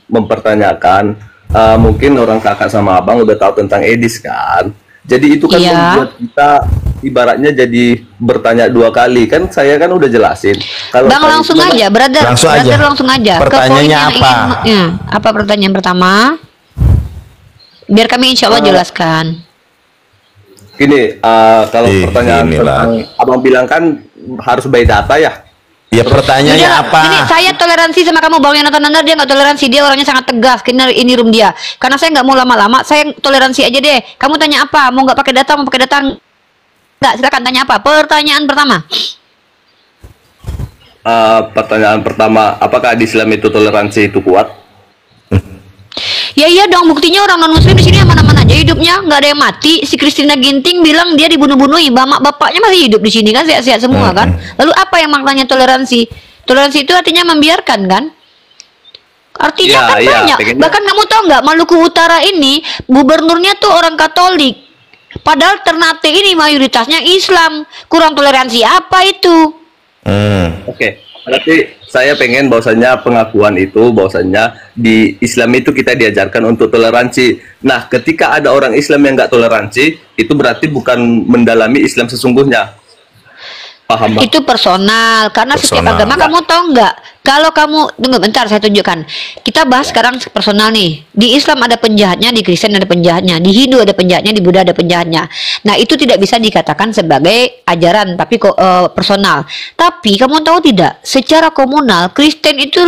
mempertanyakan, mungkin orang kakak sama abang udah tahu tentang Edis kan. Jadi itu kan Iya. membuat kita ibaratnya jadi bertanya dua kali kan. Saya kan udah jelasin kalau Bang saya itu langsung memang aja, brother. Langsung aja. Brother langsung aja. Ke poin Pertanyaannya yang apa? ya, apa pertanyaan pertama? Biar kami insya Allah jelaskan. gini, kalau pertanyaan inilah. tentang abang bilang kan harus by data ya. Ya pertanyaannya Udah, apa? ini saya toleransi sama kamu. Bang yang nonton dia nggak toleransi, dia orangnya sangat tegas. Ini room dia. Karena saya nggak mau lama-lama, saya toleransi aja deh. Kamu tanya apa? Mau nggak pakai data? Mau pakai data? Nggak, silakan tanya apa? Pertanyaan pertama. Pertanyaan pertama, apakah di Islam itu toleransi itu kuat? Ya iya dong, buktinya orang non muslim di sini aman-aman aja hidupnya, nggak ada yang mati. Si Christina Ginting bilang dia dibunuh-bunuhi, bapaknya masih hidup di sini kan, sehat-sehat semua kan. Lalu apa yang maknanya toleransi? Toleransi itu artinya membiarkan kan? Artinya Ya, kan ya, banyak. pengennya. Bahkan kamu tahu nggak, Maluku Utara ini gubernurnya tuh orang Katolik. Padahal Ternate ini mayoritasnya Islam. Kurang toleransi apa itu? Oke, berarti saya pengen bahwasanya pengakuan itu bahwasanya di Islam itu kita diajarkan untuk toleransi. Nah, ketika ada orang Islam yang nggak toleransi, itu berarti bukan mendalami Islam sesungguhnya. Paham, Bang? Itu personal, karena setiap Personal. agama kamu tahu nggak? Kalau kamu tunggu bentar, saya tunjukkan. Kita bahas sekarang personal nih. Di Islam ada penjahatnya, di Kristen ada penjahatnya, di Hindu ada penjahatnya, di Buddha ada penjahatnya. Nah itu tidak bisa dikatakan sebagai ajaran, tapi kok personal. Tapi kamu tahu tidak? Secara komunal, Kristen itu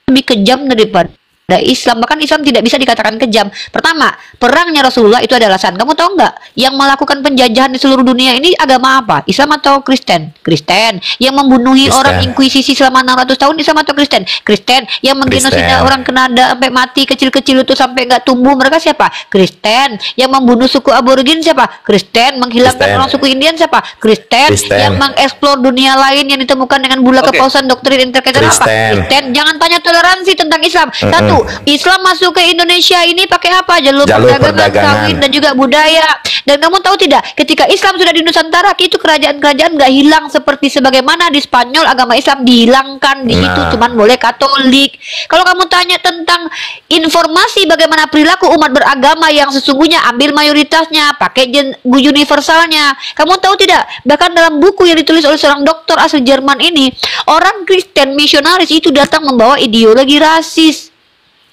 lebih kejam daripada Islam. Bahkan Islam tidak bisa dikatakan kejam. Pertama, perangnya Rasulullah itu ada alasan. Kamu tahu nggak yang melakukan penjajahan di seluruh dunia ini agama apa? Islam atau Kristen? Kristen. Yang membunuhi Kristen. orang inkuisisi selama 600 tahun Islam atau Kristen? Kristen. Yang menggenosida Kristen. orang Kanada sampai mati kecil-kecil itu sampai nggak tumbuh, mereka siapa? Kristen. Yang membunuh suku aborigin siapa? Kristen. Menghilangkan Kristen. orang suku Indian siapa? Kristen. Kristen. Yang mengeksplor dunia lain yang ditemukan dengan bulan Oke. kepausan doktrin interkaitan apa? Kristen. Kristen. Jangan tanya toleransi tentang Islam. Satu, Islam masuk ke Indonesia ini pakai apa? Jalur perdagangan, kawin dan juga budaya. Dan kamu tahu tidak, ketika Islam sudah di Nusantara, itu kerajaan-kerajaan nggak hilang seperti sebagaimana di Spanyol agama Islam dihilangkan. Di situ Nah. cuman boleh Katolik. Kalau kamu tanya tentang informasi bagaimana perilaku umat beragama yang sesungguhnya, ambil mayoritasnya, pakai universalnya. Kamu tahu tidak, bahkan dalam buku yang ditulis oleh seorang dokter asal Jerman ini, orang Kristen misionaris itu datang membawa ideologi rasis.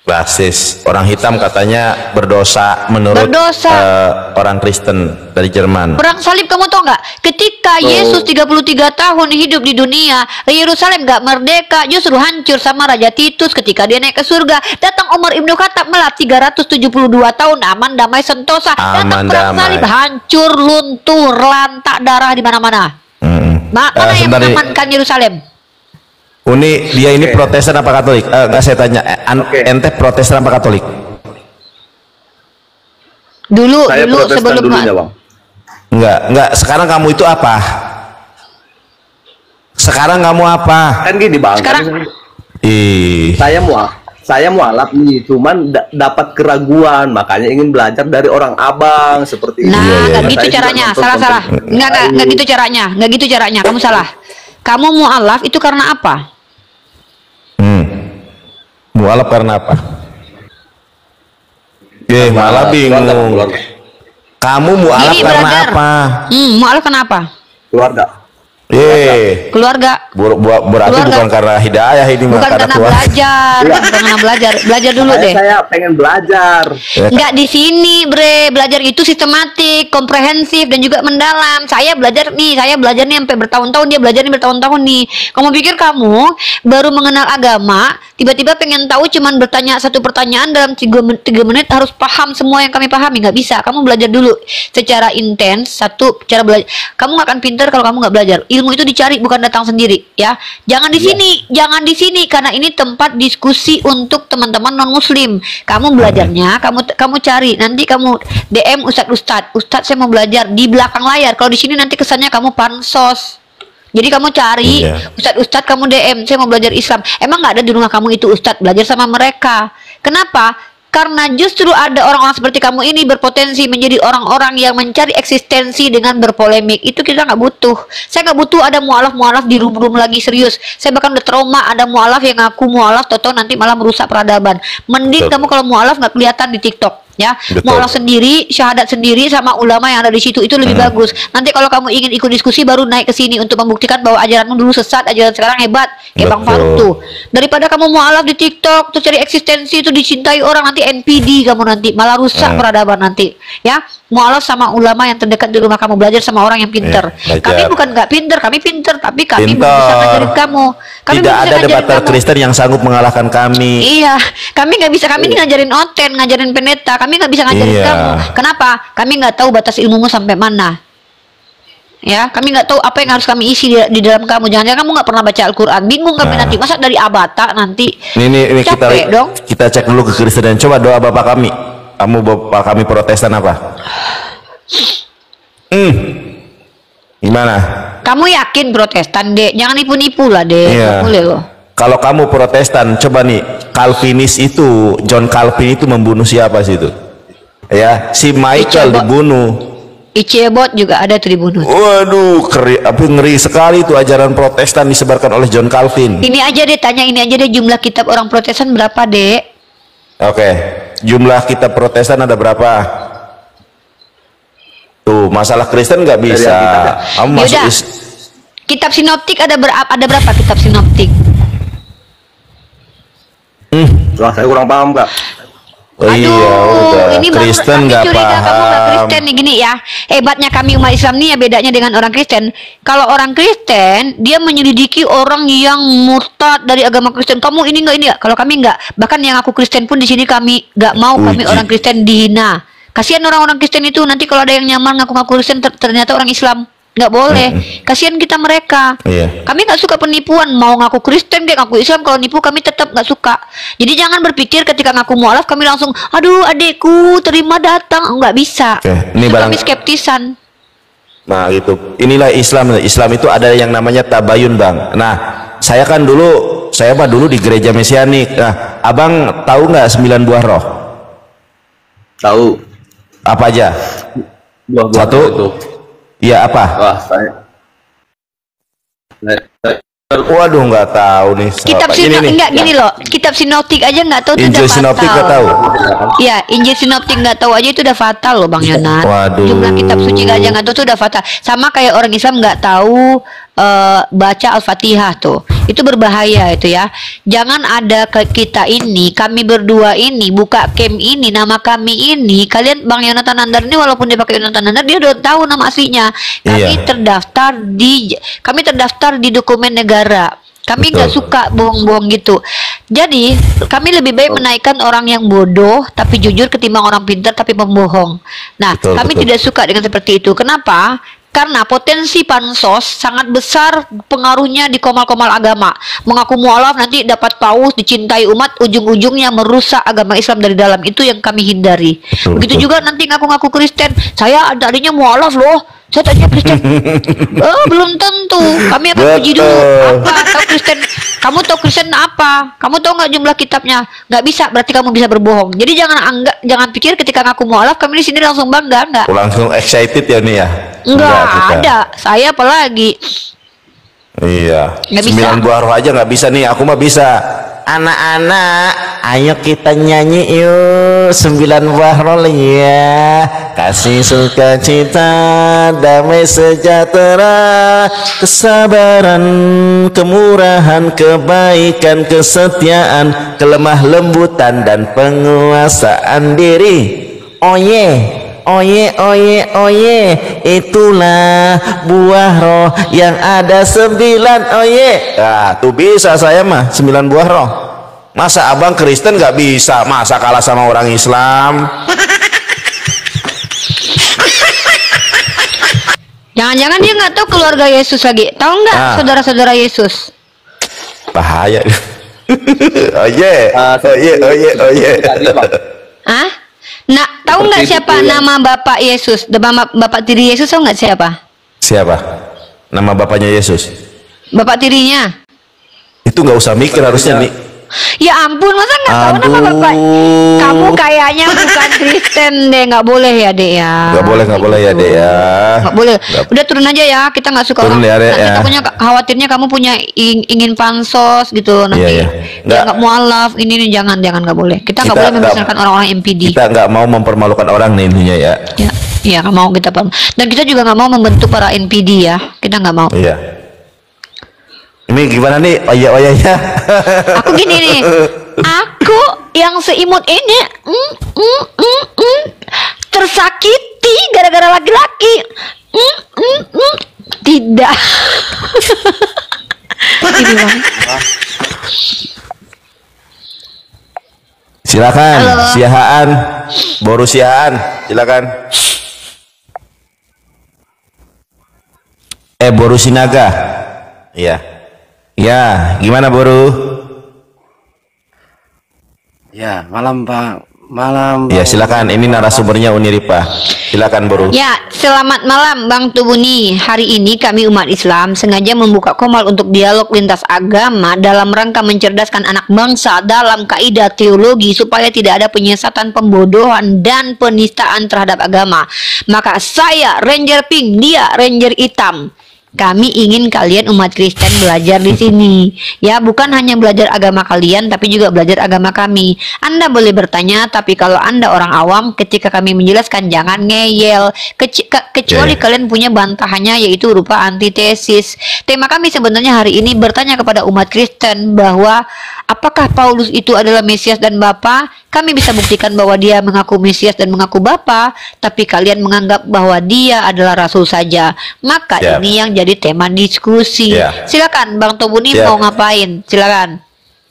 Basis orang hitam katanya berdosa menurut Berdosa. orang Kristen dari Jerman. Perang salib kamu tahu nggak? Ketika Yesus 33 tahun hidup di dunia, Yerusalem nggak merdeka, justru hancur sama Raja Titus ketika dia naik ke surga. Datang Umar Ibnu Khattab melat 372 tahun, aman damai sentosa. Datang Aman, perang damai. salib, hancur, luntur, lantak darah di mana-mana. Mana yang Sebentar, mengamankan Yerusalem? Uni dia ini Oke. Protestan apa Katolik? Nggak saya tanya. Oke. Ente Protestan apa Katolik? Dulu Saya Protestan sebelum dulunya, Bang. Enggak. Sekarang kamu itu apa? Sekarang kamu apa? Kan gini, Bang. Sekarang- kan Ih, saya mualaf nih, cuman dapat keraguan, makanya ingin belajar dari orang abang seperti itu. Nah, Iya, nggak iya. gitu Saya juga caranya. nonton Salah. konten- Nggak gitu caranya. Nggak gitu caranya. Kamu salah. Kamu mualaf itu karena apa? mualaf karena apa? Malah bingung. Keluarga. Kamu mualaf Gini, karena brother. apa? Mualaf kenapa? Keluarga. Keluarga. Berarti Keluarga. bukan karena hidayah ini mah, Bukan karena keluarga. belajar, bukan karena belajar. Belajar dulu deh. Saya pengen belajar. Nggak di sini, bre. Belajar itu sistematik, komprehensif dan juga mendalam. Saya belajar nih sampai bertahun-tahun, dia belajar nih bertahun-tahun nih. Kamu pikir kamu baru mengenal agama, tiba-tiba pengen tahu cuman bertanya satu pertanyaan dalam 3 menit harus paham semua yang kami pahami? Nggak bisa. Kamu belajar dulu secara intens. Satu, cara belajar. Kamu nggak akan pintar kalau kamu nggak belajar. Ilmu itu dicari, bukan datang sendiri, ya. Jangan di sini, jangan di sini, karena ini tempat diskusi untuk teman-teman non muslim. Kamu belajarnya, kamu cari, nanti kamu DM Ustadz saya mau belajar di belakang layar. Kalau di sini nanti kesannya kamu pansos. Jadi kamu cari Iya. Ustadz kamu DM, saya mau belajar Islam. Emang nggak ada di rumah kamu itu Ustadz, belajar sama mereka. Kenapa? Karena justru ada orang-orang seperti kamu ini berpotensi menjadi orang-orang yang mencari eksistensi dengan berpolemik. Itu kita nggak butuh. Saya nggak butuh ada mualaf-mualaf di room-room lagi, serius. Saya bahkan udah trauma ada mualaf yang ngaku mualaf, toto nanti malah merusak peradaban. Mending kamu kalau mualaf nggak kelihatan di TikTok. Ya, mualaf sendiri, syahadat sendiri sama ulama yang ada di situ itu lebih bagus. Nanti kalau kamu ingin ikut diskusi baru naik ke sini untuk membuktikan bahwa ajaranmu dulu sesat, ajaran sekarang hebat. Kayak Bang Faruk tuh. Daripada kamu mualaf di TikTok terus cari eksistensi itu dicintai orang, nanti NPD kamu nanti malah rusak peradaban nanti. Ya, mualaf sama ulama yang terdekat di rumah kamu, belajar sama orang yang pinter. Kami bukan nggak pinter, kami pinter, tapi kami belum bisa ngajarin kamu. Kami tidak ada debater Kristen yang sanggup mengalahkan kami. Iya, kami nggak bisa, kami ini ngajarin oten, ngajarin pendeta, kami nggak bisa ngajarin kamu. Kenapa? Kami nggak tahu batas ilmumu sampai mana. Ya, kami nggak tahu apa yang harus kami isi di dalam kamu. Jangan-jangan kamu nggak pernah baca Al-Quran, bingung kami nanti. Masa dari abata nanti? Ini capek dong. Kita cek dulu ke Kristen. Coba doa bapak kami. Kamu bapak kami Protestan apa? Gimana? Kamu yakin Protestan, Dek? Jangan nipu-nipu lah, Dek. Iya. Boleh loh. Kalau kamu Protestan, coba nih, Calvinis itu, John Calvin itu membunuh siapa sih itu? Ya, si Michael dibunuh. Icebot juga ada tuh dibunuh. Waduh, ngeri sekali itu ajaran Protestan disebarkan oleh John Calvin. Ini aja deh, tanya ini aja deh, jumlah kitab orang Protestan berapa, Dek? Oke, jumlah kitab Protestan ada berapa? Tuh, masalah Kristen nggak bisa. Kamu masuk kitab sinoptik ada berapa kitab sinoptik? Wah, saya kurang paham, Kak. Oh, aduh, iya, udah. Ini Kristen nggak paham. Kamu nggak Kristen nih, gini ya. Hebatnya kami umat Islam nih ya, bedanya dengan orang Kristen. Kalau orang Kristen dia menyelidiki orang yang murtad dari agama Kristen. Kamu ini nggak. Kalau kami nggak. Bahkan yang aku Kristen pun di sini kami nggak mau. Kami orang Kristen dihina. Kasihan orang-orang Kristen itu nanti kalau ada yang nyamar ngaku-ngaku Kristen ternyata orang Islam. Nggak boleh. Kasihan kita mereka. Kami nggak suka penipuan, mau ngaku Kristen kayak ngaku Islam, kalau nipu kami tetap nggak suka. Jadi jangan berpikir ketika ngaku mualaf kami langsung aduh adekku terima datang, nggak bisa. Ini kami skeptisan. Nah gitu, inilah Islam. Islam itu ada yang namanya tabayun, Bang. Nah saya kan dulu di gereja Mesianik. Nah abang tahu nggak 9 buah roh? Tahu. Apa aja? Buah-buah satu itu. Iya apa? Wah, waduh nggak tahu nih. Kitab gini loh. Kitab sinoptik aja nggak tahu itu Injil udah sinoptik fatal. nggak tahu. Iya, Injil sinoptik nggak tahu aja itu udah fatal loh, Bang Yonan. Waduh. Jumlah kitab suci aja nggak tahu itu udah fatal. Sama kayak orang Islam nggak tahu baca Al-Fatihah tuh. Itu berbahaya itu ya. Jangan ada kita ini, kami berdua ini, buka camp ini, nama kami ini. Kalian Bang Yonatan Nandar ini walaupun dia pakai Yonatan Nandar, dia udah tahu nama aslinya. Kami terdaftar di dokumen negara. Kami nggak suka bohong-bohong gitu. Jadi kami lebih baik menaikkan orang yang bodoh tapi jujur ketimbang orang pintar tapi pembohong. Nah, kami tidak suka dengan seperti itu. Kenapa? Karena potensi pansos sangat besar pengaruhnya di komal-komal agama. Mengaku mualaf nanti dapat paus, dicintai umat, ujung-ujungnya merusak agama Islam dari dalam. Itu yang kami hindari. Begitu juga nanti ngaku-ngaku Kristen. Saya tadinya mualaf loh. Saya tanya Kristen. Belum tentu. Kami akan uji dulu. Apa tahu Kristen? Kamu tahu Kristen apa? Kamu tahu nggak jumlah kitabnya? Nggak bisa. Berarti kamu bisa berbohong. Jadi jangan pikir ketika ngaku mualaf kami di sini langsung bangga. Enggak. Langsung excited ya nih ya. Enggak ada. Saya apalagi. Iya. 9 buah roh aja nggak bisa nih. Aku mah bisa. Anak-anak, ayo kita nyanyi yuk 9 buah roh ya. Kasih sukacita, damai sejahtera, kesabaran, kemurahan, kebaikan, kesetiaan, kelemah lembutan dan penguasaan diri. Oye. Itulah buah roh yang ada 9. Nah, tuh bisa saya mah 9 buah roh. Masa abang Kristen nggak bisa? Masa kalah sama orang Islam? Jangan-jangan dia nggak tahu keluarga Yesus lagi. Tahu nggak saudara-saudara Yesus? Bahaya. Hah? Nah, tahu nggak siapa nama Bapak Yesus? Bapak tiri Yesus tahu nggak siapa? Siapa? Nama bapaknya Yesus? Bapak tirinya? Itu nggak usah mikir harusnya nih. Ya ampun, masa nggak tahu nama bapak? Kamu kayaknya bukan Kristen deh, nggak boleh ya dek ya. Nggak boleh ya dek ya. Nggak boleh. Udah turun aja ya, kita nggak suka Turun orang. ya, Dek, Nanti ya. takutnya khawatirnya kamu punya ingin pansos gitu nanti. Iya. Ya nggak mualaf ini nih, jangan nggak boleh. Kita nggak boleh membicarakan orang-orang MPD. Kita nggak mau mempermalukan orang nih intinya ya. Ya nggak mau kita dan kita juga nggak mau membentuk para NPD ya. Kita nggak mau. Iya. Ini gimana nih oya-oyanya? Aku gini nih, aku yang seimut ini tersakiti gara-gara laki-laki. Tidak. Ini Bang. Silakan, Halo. siahaan, boru siahaan, silakan. Boru Sinaga, iya. Ya, gimana boru? Ya, malam Pak. Malam. Ya, silakan. Ini narasumbernya Uniripa. Silakan boru. Ya, selamat malam Bang Tubuni. Hari ini kami umat Islam sengaja membuka komal untuk dialog lintas agama dalam rangka mencerdaskan anak bangsa dalam kaidah teologi supaya tidak ada penyesatan, pembodohan, dan penistaan terhadap agama. Maka saya Ranger Pink, dia Ranger Hitam. Kami ingin kalian umat Kristen belajar di sini. Ya, bukan hanya belajar agama kalian, tapi juga belajar agama kami. Anda boleh bertanya, tapi kalau Anda orang awam, ketika kami menjelaskan jangan ngeyel. Kecuali kalian punya bantahannya, yaitu rupa antitesis. Tema kami sebenarnya hari ini bertanya kepada umat Kristen bahwa apakah Paulus itu adalah Mesias dan Bapa? Kami bisa buktikan bahwa dia mengaku Mesias dan mengaku Bapa, tapi kalian menganggap bahwa dia adalah Rasul saja. Maka ini yang jadi tema diskusi. Silakan Bang Tobuni mau ngapain? Silakan.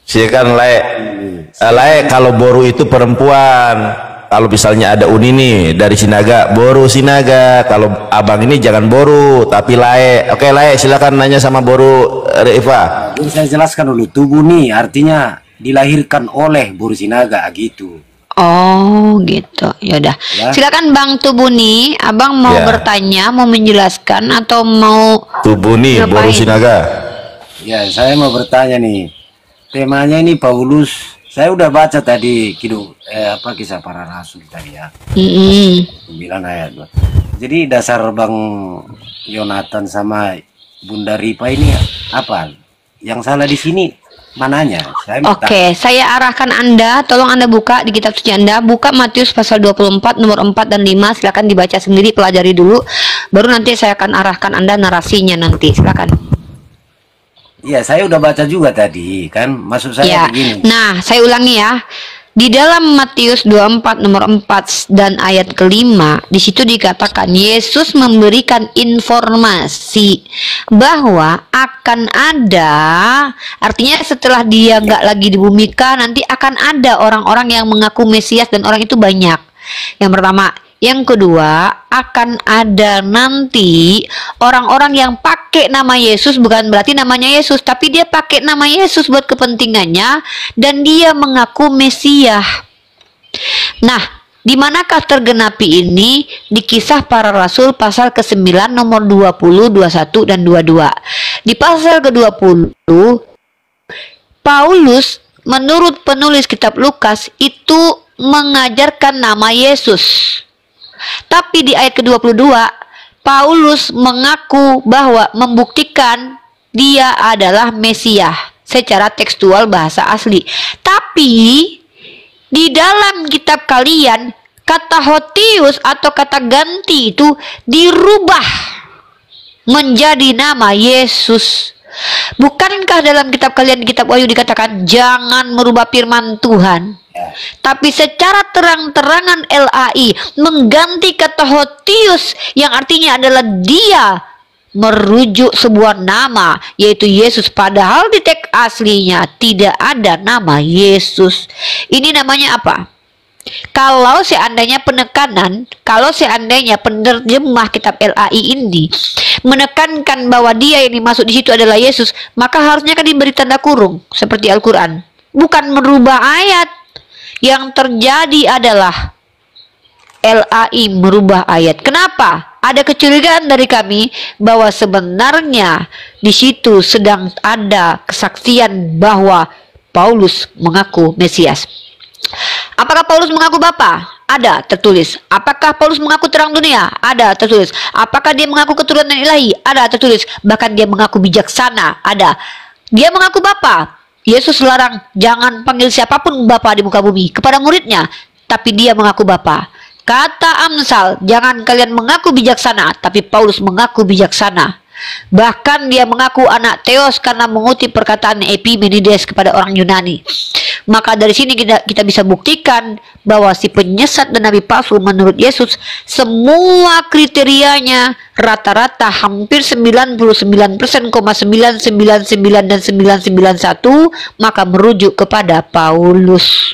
Silakan Lae, kalau boru itu perempuan. Kalau misalnya ada Uni nih dari Sinaga, boru Sinaga. Kalau abang ini jangan boru, tapi Lae. Oke Lae, silakan nanya sama boru Rifa. Jadi saya jelaskan dulu. Tubuni artinya dilahirkan oleh boru Sinaga gitu. Oh gitu, yaudah. Ya. Silakan Bang Tubuni, abang mau bertanya, mau menjelaskan atau mau Tubuni, ngapain? boru Sinaga. Ya, saya mau bertanya nih. Temanya ini Paulus. Saya udah baca tadi kisah para rasul tadi ya. 9 ayat. Jadi dasar Bang Yonatan sama Bunda Ripa ini apa? Yang salah di sini mananya? Oke, saya arahkan Anda, tolong Anda buka di kitab suci Anda, buka Matius pasal 24 nomor 4 dan 5, silakan dibaca sendiri, pelajari dulu, baru nanti saya akan arahkan Anda narasinya nanti, silakan. Iya, saya udah baca juga tadi, kan? Maksud saya begini. Nah, saya ulangi ya. Di dalam Matius 24 nomor 4 dan ayat kelima, di situ dikatakan Yesus memberikan informasi bahwa akan ada, artinya setelah dia nggak lagi di bumi nanti akan ada orang-orang yang mengaku Mesias dan orang itu banyak. Yang pertama. Yang kedua, akan ada nanti orang-orang yang pakai nama Yesus, bukan berarti namanya Yesus, tapi dia pakai nama Yesus buat kepentingannya dan dia mengaku Mesias. Nah, di manakah tergenapi ini? Di Kisah Para Rasul pasal ke-9 nomor 20, 21 dan 22. Di pasal ke-20, Paulus menurut penulis kitab Lukas itu mengajarkan nama Yesus. Tapi di ayat ke-22 Paulus mengaku bahwa membuktikan dia adalah Mesias secara tekstual bahasa asli. Tapi di dalam kitab kalian kata Hotius atau kata ganti itu dirubah menjadi nama Yesus. Bukankah dalam kitab kalian, kitab Wahyu dikatakan jangan merubah firman Tuhan? Tapi secara terang-terangan LAI mengganti kata Hotius yang artinya adalah dia merujuk sebuah nama yaitu Yesus, padahal di teks aslinya tidak ada nama Yesus. Ini namanya apa? Kalau seandainya penerjemah kitab LAI ini menekankan bahwa dia yang dimaksud di situ adalah Yesus, maka harusnya kan diberi tanda kurung seperti Al-Quran, bukan merubah ayat. Yang terjadi adalah LAI merubah ayat. Kenapa? Ada kecurigaan dari kami bahwa sebenarnya di situ sedang ada kesaksian bahwa Paulus mengaku Mesias. Apakah Paulus mengaku Bapa? Ada, tertulis. Apakah Paulus mengaku terang dunia? Ada, tertulis. Apakah dia mengaku keturunan ilahi? Ada, tertulis. Bahkan dia mengaku bijaksana? Ada. Dia mengaku Bapa. Yesus larang jangan panggil siapapun Bapa di muka bumi kepada muridnya, tapi dia mengaku Bapa. Kata Amsal, jangan kalian mengaku bijaksana, tapi Paulus mengaku bijaksana. Bahkan dia mengaku anak Theos karena mengutip perkataan Epimenides kepada orang Yunani. Maka dari sini kita bisa buktikan bahwa si penyesat dan nabi palsu menurut Yesus semua kriterianya rata-rata hampir 99,999 dan 991 maka merujuk kepada Paulus.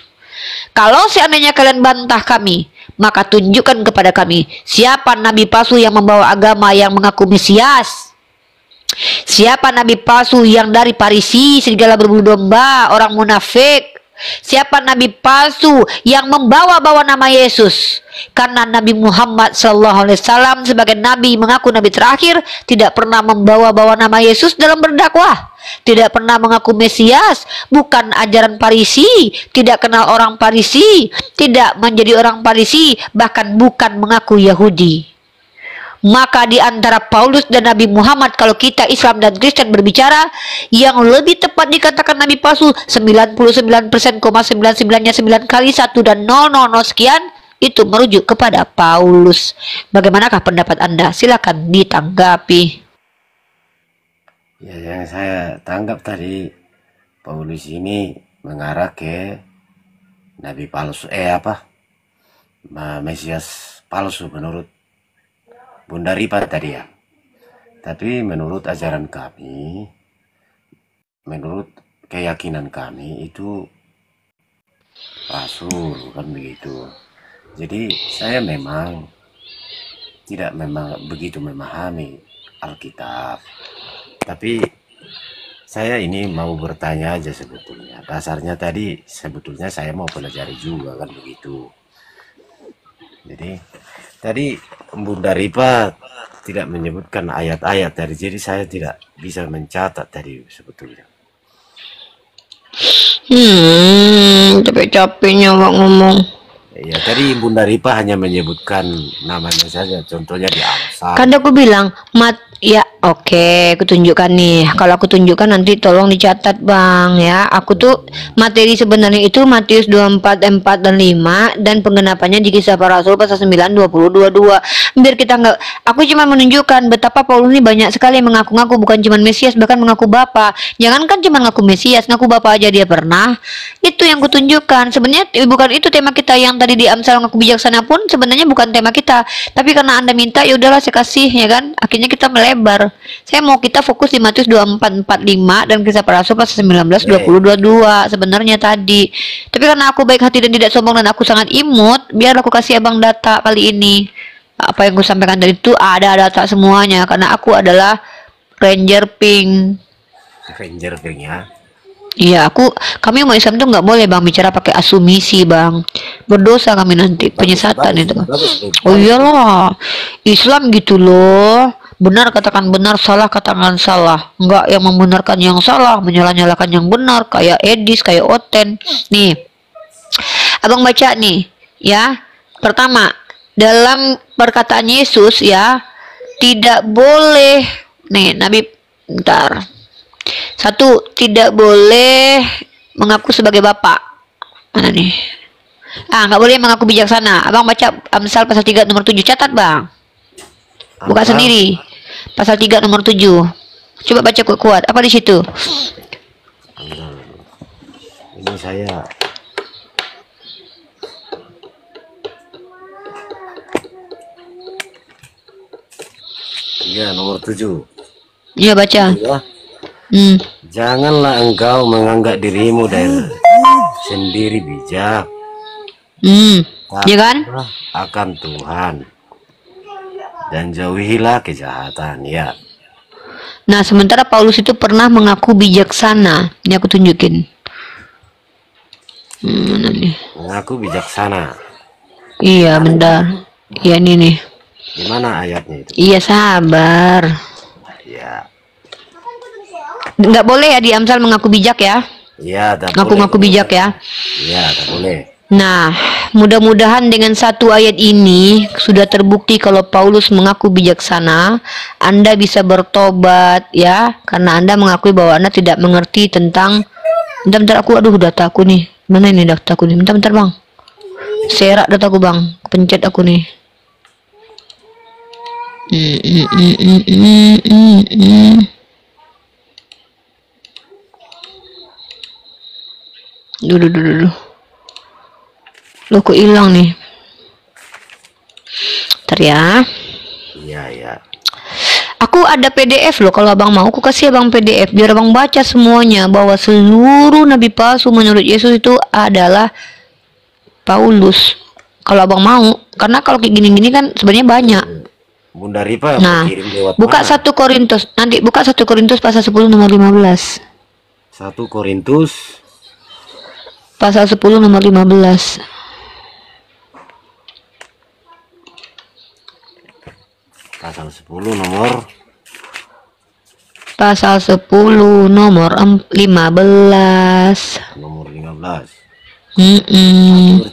Kalau seandainya kalian bantah kami, maka tunjukkan kepada kami siapa nabi palsu yang membawa agama yang mengaku Mesias. Siapa nabi palsu yang dari Parisi, serigala berbulu domba, orang munafik? Siapa nabi palsu yang membawa-bawa nama Yesus? Karena Nabi Muhammad SAW sebagai nabi mengaku nabi terakhir tidak pernah membawa-bawa nama Yesus dalam berdakwah, tidak pernah mengaku Mesias, bukan ajaran Parisi, tidak kenal orang Parisi, tidak menjadi orang Parisi, bahkan bukan mengaku Yahudi. Maka di antara Paulus dan Nabi Muhammad, kalau kita Islam dan Kristen berbicara, yang lebih tepat dikatakan nabi palsu 99,99-nya 9 kali 1 dan 000 sekian, itu merujuk kepada Paulus. Bagaimanakah pendapat Anda? Silakan ditanggapi. Ya, yang saya tangkap tadi, Paulus ini mengarah ke nabi palsu, Mesias palsu menurut Bunda Ripa tadi ya. Tapi menurut ajaran kami, menurut keyakinan kami itu rasul, kan begitu. Jadi saya memang tidak begitu memahami Alkitab. Tapi saya ini mau bertanya aja sebetulnya. Dasarnya tadi sebetulnya saya mau pelajari juga, kan begitu. Jadi tadi Bunda Ripa tidak menyebutkan ayat-ayat tadi, jadi saya tidak bisa mencatat tadi sebetulnya. Capek-capeknya Bang ngomong. Ya, tadi Bunda Ripa hanya menyebutkan namanya saja, contohnya di Amsal. Kan aku bilang, ya oke, aku tunjukkan nih. Kalau aku tunjukkan nanti tolong dicatat Bang ya. Aku tuh materi sebenarnya itu Matius 24, 4 dan 5 dan penggenapannya di Kisah Para Rasul pasal 9, 20, 22. Biar kita nggak, aku cuma menunjukkan betapa Paulus ini banyak sekali mengaku-ngaku bukan cuma Mesias, bahkan mengaku Bapa. Jangankan cuma ngaku Mesias, ngaku Bapa aja dia pernah. Itu yang kutunjukkan. Sebenarnya bukan itu tema kita yang tadi di Amsal ngaku bijaksana pun sebenarnya bukan tema kita. Tapi karena Anda minta, ya udahlah saya kasih ya kan. Akhirnya kita melebar. Saya mau kita fokus di Matius 24, 45 dan Kisah Para Rasul pasal 19, 20, 22 sebenarnya tadi. Tapi karena aku baik hati dan tidak sombong dan aku sangat imut, biar aku kasih abang data kali ini. Apa yang aku sampaikan tadi itu ada data semuanya karena aku adalah Ranger Pink. Ranger Pink ya. Iya, kami umat Islam tuh nggak boleh Bang bicara pakai asumsi Bang. Berdosa kami nanti, penyesatan itu. Oh iyalah, Islam gitu loh. Benar katakan benar, salah katakan salah. Enggak yang membenarkan yang salah, menyalah-nyalakan yang benar, kayak Edis, kayak Oten. Nih, abang baca nih, ya. Pertama, dalam perkataan Yesus ya, tidak boleh. Nih, Nabi, bentar. 1, tidak boleh mengaku sebagai bapak. Mana nih? Nggak boleh mengaku bijaksana. Abang baca Amsal pasal 3 nomor 7. Catat Bang. Buka sendiri. Pasal 3 nomor 7. Coba baca kuat. Apa di situ? Ini saya nomor 7. Iya baca. Ya. Janganlah engkau menganggap dirimu dan sendiri bijak. Ya kan? Akan Tuhan. Dan jauhilah kejahatan, ya. Nah, sementara Paulus itu pernah mengaku bijaksana. Ini aku tunjukin. Mana nih? Mengaku bijaksana. Iya, benar. Iya, ini nih. Di mana ayatnya itu? Iya, sabar. Ya. Nggak boleh ya di Amsal mengaku bijak ya. Iya, tak Ngaku-ngaku boleh. bijak ya. Iya, tak boleh. Nah, mudah-mudahan dengan satu ayat ini sudah terbukti kalau Paulus mengaku bijaksana, Anda bisa bertobat ya, karena Anda mengakui bahwa Anda tidak mengerti tentang. Bentar, aku, aduh data aku nih. Mana ini data aku nih? Bentar bang. Serak data aku bang. Pencet aku nih. Dulu. Loh kok hilang nih? Ntar ya. Iya, iya. Aku ada PDF loh, kalau abang mau aku kasih abang PDF biar abang baca semuanya bahwa seluruh nabi palsu menurut Yesus itu adalah Paulus. Kalau abang mau, karena kalau kayak gini-gini kan sebenarnya banyak. Bunda Ripa Nah, kirim lewat buka mana? 1 Korintus. Nanti buka 1 Korintus pasal 10 nomor 15. 1 Korintus Pasal 10 nomor 15. pasal 10 nomor Pasal 10 nomor 15. nomor 15. Mm-mm.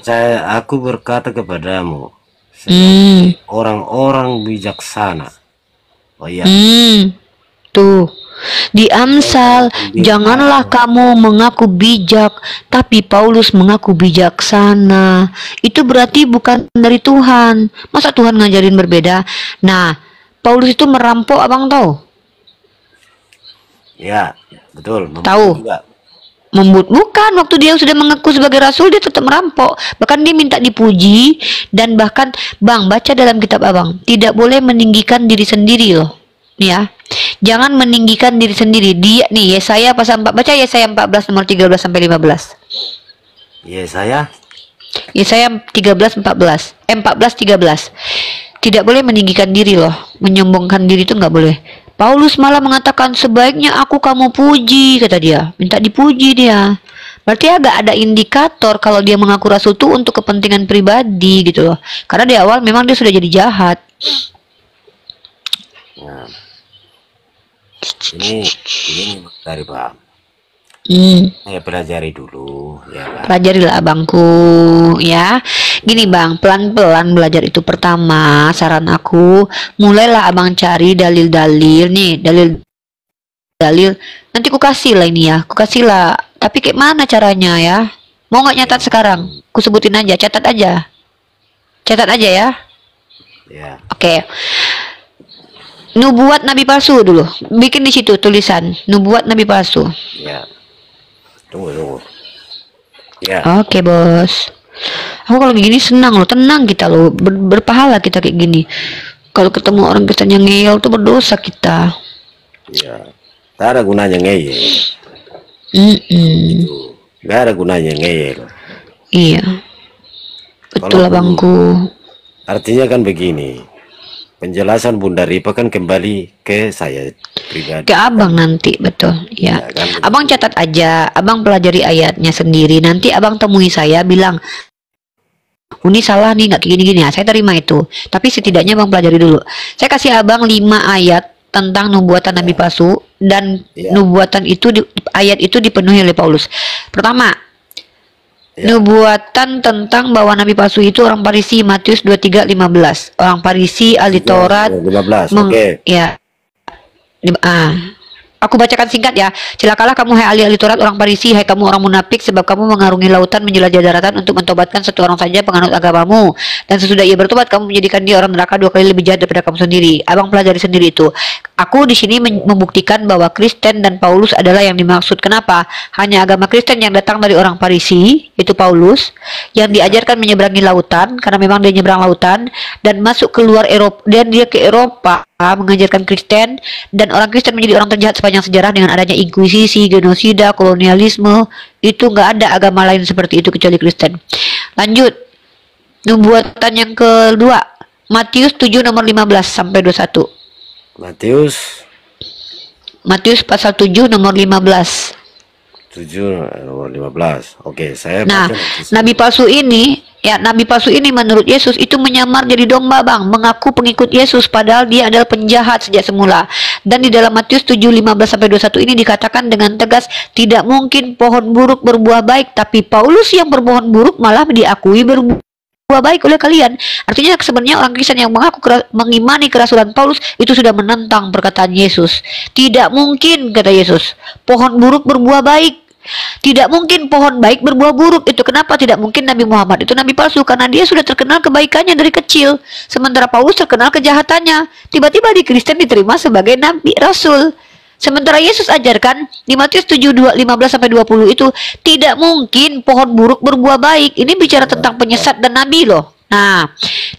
Aku berkata kepadamu, Hmm. orang-orang bijaksana. Oh iya, Tuh. Di Amsal, janganlah kamu mengaku bijak, tapi Paulus mengaku bijaksana. Itu berarti bukan dari Tuhan. Masa Tuhan ngajarin berbeda? Nah, Paulus itu merampok, abang tahu? ya, betul. Tahu. Juga. Bukan, waktu dia sudah mengaku sebagai rasul dia tetap merampok, bahkan dia minta dipuji. Dan bahkan bang, baca dalam kitab abang, tidak boleh meninggikan diri sendiri loh ya, jangan meninggikan diri sendiri. Dia nih Yesaya pasal 4, baca Yesaya 14 nomor 13 sampai 15. Yesaya 13 14 14 13. Tidak boleh meninggikan diri loh, menyombongkan diri itu nggak boleh. Paulus malah mengatakan sebaiknya aku kamu puji, kata dia, minta dipuji dia. Berarti agak ada indikator kalau dia mengaku rasul itu untuk kepentingan pribadi gitu loh, karena di awal memang dia sudah jadi jahat. nah, ini dari Pak. Saya pelajari dulu ya Pak. Pelajarilah abangku ya. Gini bang, pelan-pelan belajar itu. Pertama, saran aku, mulailah abang cari dalil-dalil nih, dalil. Nanti ku kasih lah ini ya, ku kasih lah. Tapi kayak mana caranya ya? Mau nggak nyatat sekarang? Ku sebutin aja, catat aja ya. Ya, Oke. Nubuat nabi palsu dulu. Bikin di situ tulisan nubuat nabi palsu. ya. Tunggu. Ya, Oke bos. Aku kalau begini senang loh, tenang kita loh, berpahala kita kayak gini. Kalau ketemu orang Kristen yang ngeyel tuh berdosa kita. ya. Tak ada gunanya ngeyel. Gak ada gunanya ngeyel. Iya. Betul Kalau abangku. Artinya kan begini. Penjelasan Bunda Ripa kan kembali ke saya pribadi. Ke abang nanti, betul. Ya. Ya, kan? Abang catat aja, abang pelajari ayatnya sendiri. Nanti abang temui saya bilang, ini salah nih, nggak kayak gini-gini ya. Saya terima itu. Tapi setidaknya abang pelajari dulu. Saya kasih abang 5 ayat tentang nubuatan nabi palsu, dan nubuatan itu ayat itu dipenuhi oleh Paulus. Pertama, nubuatan tentang bahwa nabi palsu itu orang Farisi, Matius 23:15. Orang Farisi, ahli Taurat, 15. Oke. ya. Aku bacakan singkat ya. Celakalah kamu hai ahli-ahli Taurat, orang Farisi, hai kamu orang munafik, sebab kamu mengarungi lautan, menjelajah daratan untuk mentobatkan satu orang saja penganut agamamu, dan sesudah ia bertobat kamu menjadikan dia orang neraka 2 kali lebih jahat daripada kamu sendiri. Abang pelajari sendiri itu. Aku di sini membuktikan bahwa Kristen dan Paulus adalah yang dimaksud. Kenapa? Hanya agama Kristen yang datang dari orang Farisi, itu Paulus, yang diajarkan menyeberangi lautan, karena memang dia nyeberang lautan, dan masuk keluar Eropa, dan dia ke Eropa mengajarkan Kristen, dan orang Kristen menjadi orang terjahat sepanjang sejarah dengan adanya inkuisisi, genosida, kolonialisme. Itu nggak ada agama lain seperti itu kecuali Kristen. Lanjut, nubuatan yang kedua, Matius 7 nomor 15 sampai 21. Matius pasal 7 nomor 15. 7 nomor 15. Oke, saya Nah, baca nanti. nabi palsu ini Ya, nabi palsu ini menurut Yesus itu menyamar jadi domba, Bang, mengaku pengikut Yesus padahal dia adalah penjahat sejak semula. Dan di dalam Matius 7:15 sampai 21 ini dikatakan dengan tegas, tidak mungkin pohon buruk berbuah baik, tapi Paulus yang berbohong buruk malah diakui berbuah baik oleh kalian. Artinya sebenarnya orang Kristen yang mengimani kerasulan Paulus itu sudah menentang perkataan Yesus. Tidak mungkin, kata Yesus, pohon buruk berbuah baik. Tidak mungkin pohon baik berbuah buruk. Itu kenapa tidak mungkin Nabi Muhammad itu nabi palsu, karena dia sudah terkenal kebaikannya dari kecil, sementara Paulus terkenal kejahatannya. Tiba-tiba di Kristen diterima sebagai nabi rasul. Sementara Yesus ajarkan di Matius 7:15 sampai 20 itu tidak mungkin pohon buruk berbuah baik. Ini bicara tentang penyesat dan nabi loh. Nah,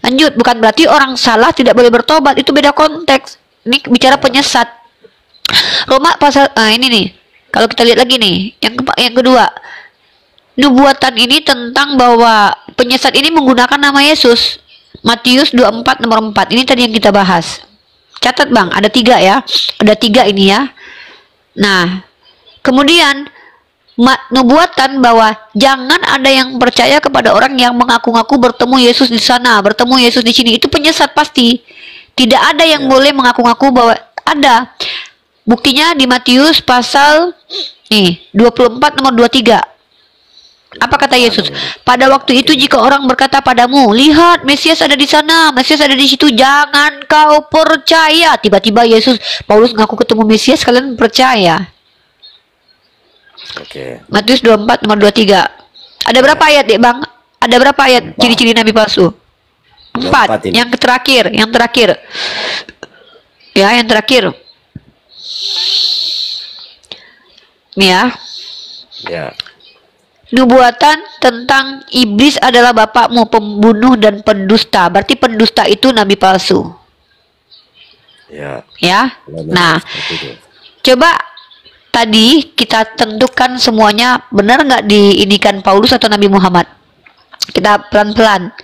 lanjut, bukan berarti orang salah tidak boleh bertobat, itu beda konteks. Ini bicara penyesat. Roma pasal ini nih. Kalau kita lihat lagi nih, yang kedua, nubuatan ini tentang bahwa penyesat ini menggunakan nama Yesus. Matius 24 nomor 4. Ini tadi yang kita bahas. Catat, Bang, ada 3 ya. Ada 3 ini ya. Nah, kemudian nubuatan bahwa jangan ada yang percaya kepada orang yang mengaku-ngaku bertemu Yesus di sana, bertemu Yesus di sini. Itu penyesat pasti. Tidak ada yang boleh mengaku-ngaku bahwa ada. Buktinya di Matius pasal 24 nomor 23. Apa kata Yesus? Pada waktu itu jika orang berkata padamu, lihat Mesias ada di sana, Mesias ada di situ, jangan kau percaya. Tiba-tiba Paulus ngaku ketemu Mesias, kalian percaya. Oke. Matius 24 nomor 23. Ada berapa ayat, Dek, Bang? Ada berapa ayat ciri-ciri nabi palsu? 4. Yang terakhir. Ya, yang terakhir. Nih ya. Nubuatan tentang iblis adalah bapakmu, pembunuh dan pendusta. Berarti pendusta itu nabi palsu. Ya. Nah, coba tadi kita tentukan semuanya benar nggak diinikan Paulus atau Nabi Muhammad. Kita pelan-pelan.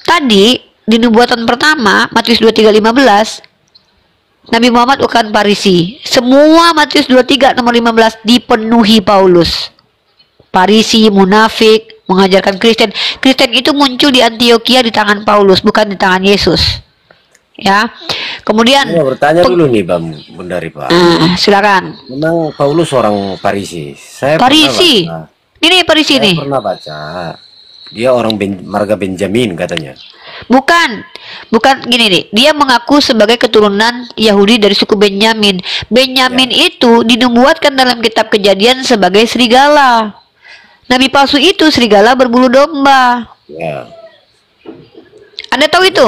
Tadi di nubuatan pertama Matius 23:15. Nabi Muhammad bukan Farisi. Semua Matius 23 nomor 15 dipenuhi Paulus. Farisi, munafik, mengajarkan Kristen. Kristen itu muncul di Antioquia di tangan Paulus, bukan di tangan Yesus. Ya. Kemudian saya mau bertanya dulu nih, Bunda Ripa. Silakan. Memang Paulus orang Farisi. Farisi. Ini Farisi nih. Saya pernah baca. Dia orang marga Benjamin katanya. Bukan gini nih. Dia mengaku sebagai keturunan Yahudi dari suku Benyamin. Benyamin itu dinubuatkan dalam kitab Kejadian sebagai serigala. Nabi palsu itu serigala berbulu domba. Ya. Anda tahu itu?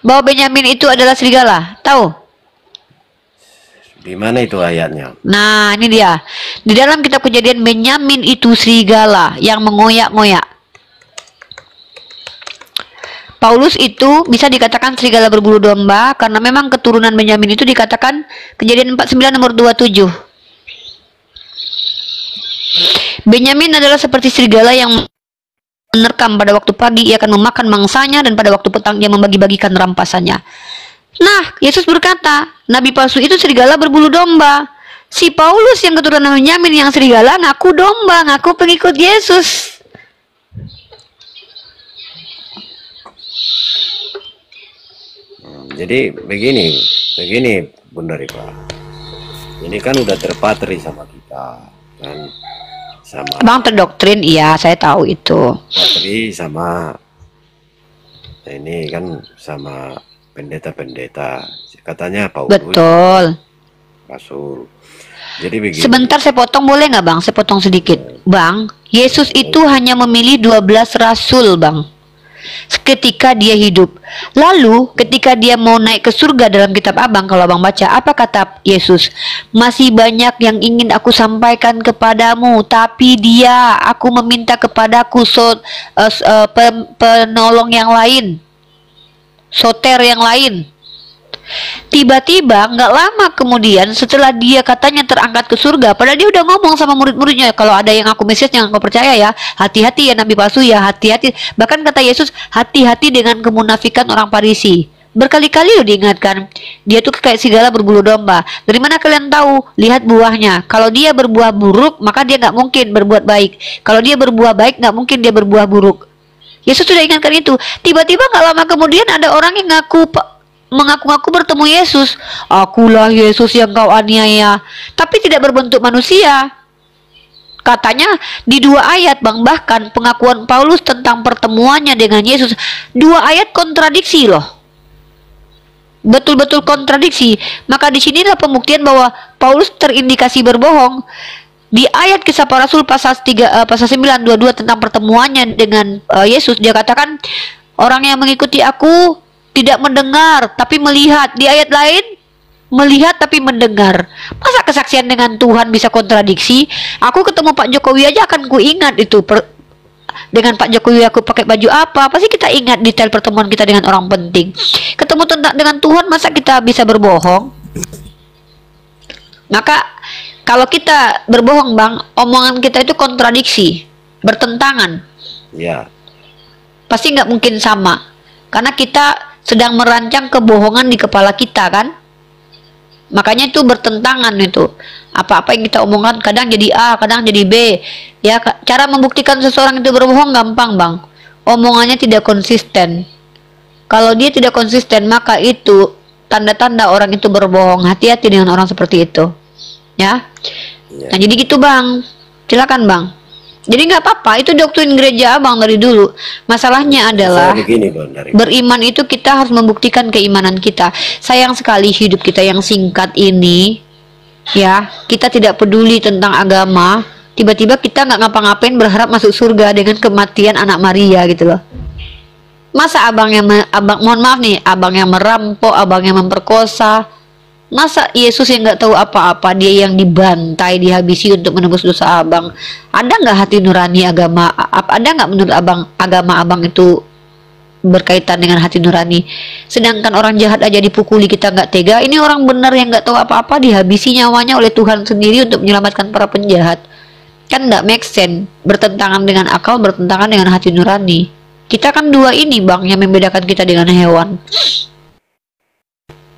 Bahwa Benyamin itu adalah serigala? Tahu? Di mana itu ayatnya? Nah, ini dia. Di dalam kitab Kejadian, Benyamin itu serigala yang mengoyak-ngoyak. Paulus itu bisa dikatakan serigala berbulu domba karena memang keturunan Benyamin itu dikatakan Kejadian 49 nomor 27. Benyamin adalah seperti serigala yang menerkam. Pada waktu pagi ia akan memakan mangsanya dan pada waktu petang ia membagi-bagikan rampasannya. Nah, Yesus berkata, nabi palsu itu serigala berbulu domba. Si Paulus yang keturunan Benyamin yang serigala ngaku domba, ngaku pengikut Yesus. Jadi begini Bunda Ripa. Ini kan udah terpatri sama kita kan, sama Bang terdoktrin, iya saya tahu itu. patri sama ini kan sama pendeta-pendeta. Katanya Paulus Betul. rasul. Jadi begini. Sebentar saya potong boleh nggak, Bang? Saya potong sedikit. Bang, Yesus itu hanya memilih 12 rasul, Bang. Ketika dia hidup. Lalu ketika dia mau naik ke surga dalam kitab Abang, kalau Abang baca, apa kata Yesus? Masih banyak yang ingin aku sampaikan kepadamu, tapi aku meminta kepadaku penolong yang lain, soter yang lain. Tiba-tiba nggak lama kemudian setelah dia katanya terangkat ke surga, padahal dia udah ngomong sama murid-muridnya, kalau ada yang aku Mesias jangan kau percaya ya, hati-hati ya nabi palsu ya, hati-hati. Bahkan kata Yesus, hati-hati dengan kemunafikan orang Farisi. Berkali-kali loh diingatkan, dia tuh kayak serigala berbulu domba. Dari mana kalian tahu? Lihat buahnya. Kalau dia berbuah buruk, maka dia nggak mungkin berbuat baik. Kalau dia berbuah baik, nggak mungkin dia berbuah buruk. Yesus sudah ingatkan itu. Tiba-tiba gak lama kemudian ada orang yang mengaku-ngaku bertemu Yesus. Akulah Yesus yang kau aniaya. Tapi tidak berbentuk manusia. Katanya di 2 ayat bang, bahkan pengakuan Paulus tentang pertemuannya dengan Yesus, 2 ayat kontradiksi loh. Betul-betul kontradiksi. Maka disinilah pembuktian bahwa Paulus terindikasi berbohong. Di ayat Kisah Para Rasul pasal 9 22 tentang pertemuannya dengan Yesus, dia katakan orang yang mengikuti aku tidak mendengar tapi melihat. Di ayat lain melihat tapi mendengar. Masa kesaksian dengan Tuhan bisa kontradiksi? Aku ketemu Pak Jokowi aja akan ku ingat itu dengan Pak Jokowi aku pakai baju apa, pasti kita ingat detail pertemuan kita dengan orang penting. Ketemu dengan Tuhan, masa kita bisa berbohong? Maka kalau kita berbohong bang, omongan kita itu kontradiksi, bertentangan. Ya. Pasti nggak mungkin sama, karena kita sedang merancang kebohongan di kepala kita kan. Makanya itu bertentangan itu. Apa-apa yang kita omongkan kadang jadi A, kadang jadi B. Ya, cara membuktikan seseorang itu berbohong gampang bang. Omongannya tidak konsisten. Kalau dia tidak konsisten, maka itu tanda-tanda orang itu berbohong. Hati-hati dengan orang seperti itu. Ya. Nah jadi gitu bang, silakan bang. Jadi nggak apa-apa, itu doktrin gereja abang dari dulu. Masalahnya adalah begini, Bang, beriman itu kita harus membuktikan keimanan kita. Sayang sekali hidup kita yang singkat ini, ya kita tidak peduli tentang agama. Tiba-tiba kita nggak ngapa-ngapain berharap masuk surga dengan kematian anak Maria gitu loh. Masa abang mohon maaf nih, abang yang merampok, abang yang memperkosa. Masa Yesus yang nggak tahu apa-apa, dia yang dibantai, dihabisi untuk menebus dosa abang? Ada nggak hati nurani agama? Ada nggak menurut abang agama abang itu berkaitan dengan hati nurani? Sedangkan orang jahat aja dipukuli kita nggak tega. Ini orang benar yang nggak tahu apa-apa dihabisi nyawanya oleh Tuhan sendiri untuk menyelamatkan para penjahat. Kan nggak make sense, bertentangan dengan akal, bertentangan dengan hati nurani. Kita kan dua ini bang yang membedakan kita dengan hewan.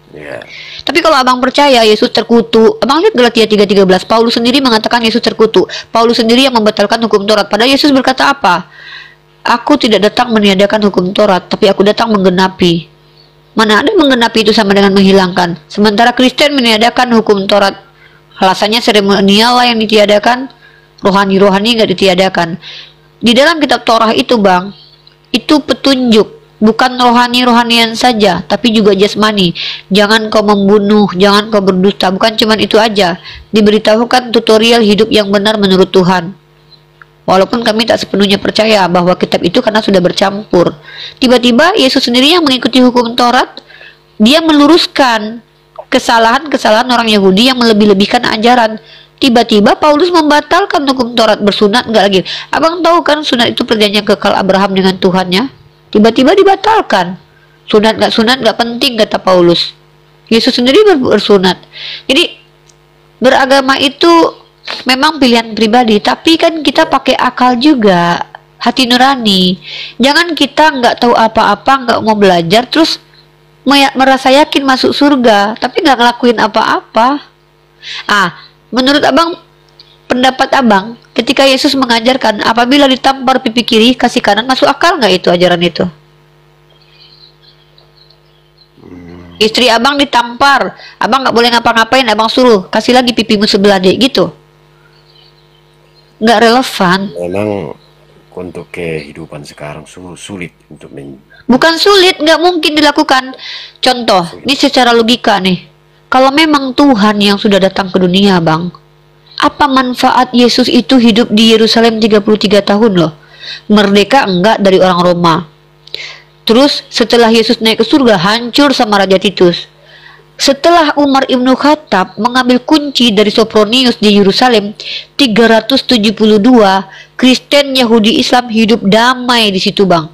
Ya. Tapi kalau abang percaya Yesus terkutuk, abang lihat Galatia 3:13, Paulus sendiri mengatakan Yesus terkutuk. Paulus sendiri yang membatalkan hukum Taurat. Padahal Yesus berkata apa? Aku tidak datang meniadakan hukum Taurat, tapi aku datang menggenapi. Mana ada menggenapi itu sama dengan menghilangkan? Sementara Kristen meniadakan hukum Taurat. Alasannya seremonial lah yang ditiadakan, rohani-rohani nggak ditiadakan. Di dalam kitab Torah itu bang, itu petunjuk. Bukan rohani-rohanian saja, tapi juga jasmani. Jangan kau membunuh, jangan kau berdusta. Bukan cuma itu aja. Diberitahukan tutorial hidup yang benar menurut Tuhan. Walaupun kami tak sepenuhnya percaya bahwa kitab itu karena sudah bercampur. Tiba-tiba Yesus sendiri yang mengikuti hukum Taurat, dia meluruskan kesalahan-kesalahan orang Yahudi yang melebih-lebihkan ajaran. Tiba-tiba Paulus membatalkan hukum Taurat, bersunat enggak lagi. Abang tahu kan sunat itu perjanjian kekal Abraham dengan Tuhannya? Tiba-tiba dibatalkan. Sunat gak penting kata Paulus. Yesus sendiri bersunat. Jadi beragama itu memang pilihan pribadi, tapi kan kita pakai akal juga, hati nurani. Jangan kita nggak tahu apa-apa, nggak mau belajar, terus merasa yakin masuk surga, tapi nggak ngelakuin apa-apa. Menurut abang, pendapat abang, ketika Yesus mengajarkan apabila ditampar pipi kiri kasih kanan, masuk akal nggak itu ajaran itu? Istri abang ditampar, abang nggak boleh ngapa-ngapain, abang suruh kasih lagi pipimu sebelah dek gitu. Nggak relevan. Memang untuk kehidupan sekarang sulit untuk bukan sulit, nggak mungkin dilakukan. Contoh, ini secara logika nih, kalau memang Tuhan yang sudah datang ke dunia bang, apa manfaat Yesus itu hidup di Yerusalem 33 tahun loh? Merdeka enggak dari orang Roma. Terus setelah Yesus naik ke surga, hancur sama Raja Titus. Setelah Umar Ibnu Khattab mengambil kunci dari Sopronius di Yerusalem, 372 Kristen, Yahudi, Islam hidup damai di situ bang.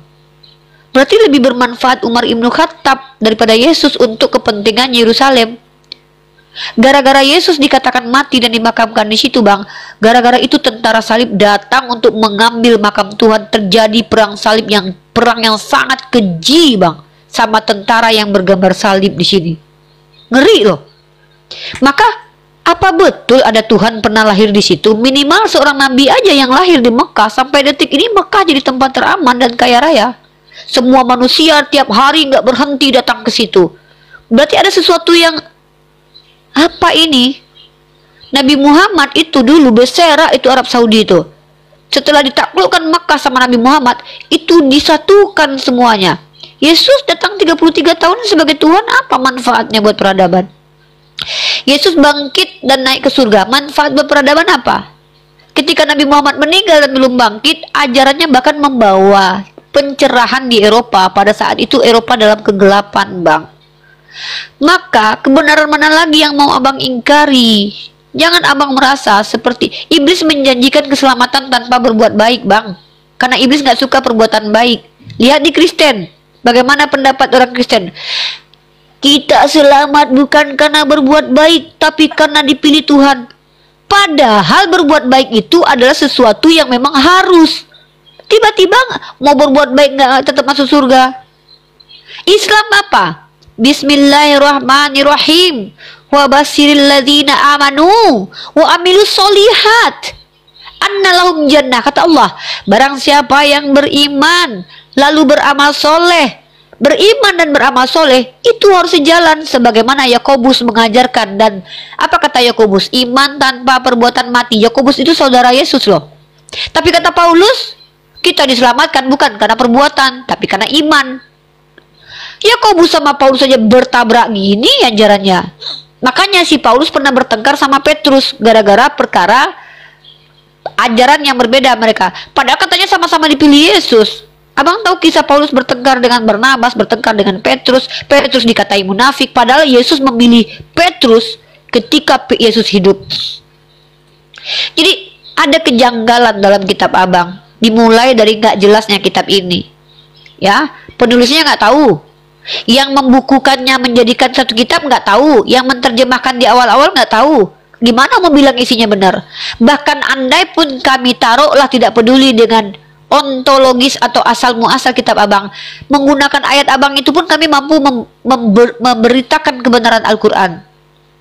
Berarti lebih bermanfaat Umar Ibnu Khattab daripada Yesus untuk kepentingan Yerusalem. Gara-gara Yesus dikatakan mati dan dimakamkan di situ bang, gara-gara itu tentara salib datang untuk mengambil makam Tuhan. Terjadi perang salib, perang yang sangat keji bang, sama tentara yang bergambar salib di sini. Ngeri loh. Maka Apa betul ada Tuhan pernah lahir di situ? Minimal seorang nabi aja yang lahir di Mekah. Sampai detik ini Mekah jadi tempat teraman dan kaya raya. Semua manusia tiap hari nggak berhenti datang ke situ. Berarti ada sesuatu yang apa ini? Nabi Muhammad itu dulu bersera itu Arab Saudi itu. Setelah ditaklukkan Mekah sama Nabi Muhammad, itu disatukan semuanya. Yesus datang 33 tahun sebagai Tuhan, apa manfaatnya buat peradaban? Yesus bangkit dan naik ke surga, manfaat berperadaban apa? Ketika Nabi Muhammad meninggal dan belum bangkit, ajarannya bahkan membawa pencerahan di Eropa. Pada saat itu Eropa dalam kegelapan, Bang. Maka kebenaran mana lagi yang mau abang ingkari? Jangan abang merasa seperti iblis menjanjikan keselamatan tanpa berbuat baik, Bang. Karena iblis gak suka perbuatan baik. Lihat di Kristen, bagaimana pendapat orang Kristen? Kita selamat bukan karena berbuat baik, tapi karena dipilih Tuhan. Padahal berbuat baik itu adalah sesuatu yang memang harus. Tiba-tiba mau berbuat baik nggak tetap masuk surga. Islam apa? Bismillahirrahmanirrahim. Wa basiril ladzina amanu wa amilus solihat. Annalahum jannah. Kata Allah, barang siapa yang beriman lalu beramal soleh, beriman dan beramal soleh, itu harus sejalan sebagaimana Yakobus mengajarkan. Dan apa kata Yakobus? Iman tanpa perbuatan mati. Yakobus itu saudara Yesus loh. Tapi kata Paulus, kita diselamatkan bukan karena perbuatan, tapi karena iman. Yakobus sama Paulus saja bertabrak gini ajarannya. Makanya si Paulus pernah bertengkar sama Petrus gara-gara perkara ajaran yang berbeda mereka. Padahal katanya sama-sama dipilih Yesus. Abang tahu kisah Paulus bertengkar dengan Barnabas, bertengkar dengan Petrus. Petrus dikatai munafik, padahal Yesus memilih Petrus ketika Yesus hidup. Jadi ada kejanggalan dalam kitab abang. Dimulai dari gak jelasnya kitab ini. Ya, penulisnya gak tahu. Yang membukukannya menjadikan satu kitab gak tahu. Yang menerjemahkan di awal-awal gak tahu. Gimana mau bilang isinya benar? Bahkan andai pun kami taruhlah tidak peduli dengan ontologis atau asal muasal kitab abang, menggunakan ayat abang itu pun kami mampu memberitakan kebenaran Al-Quran.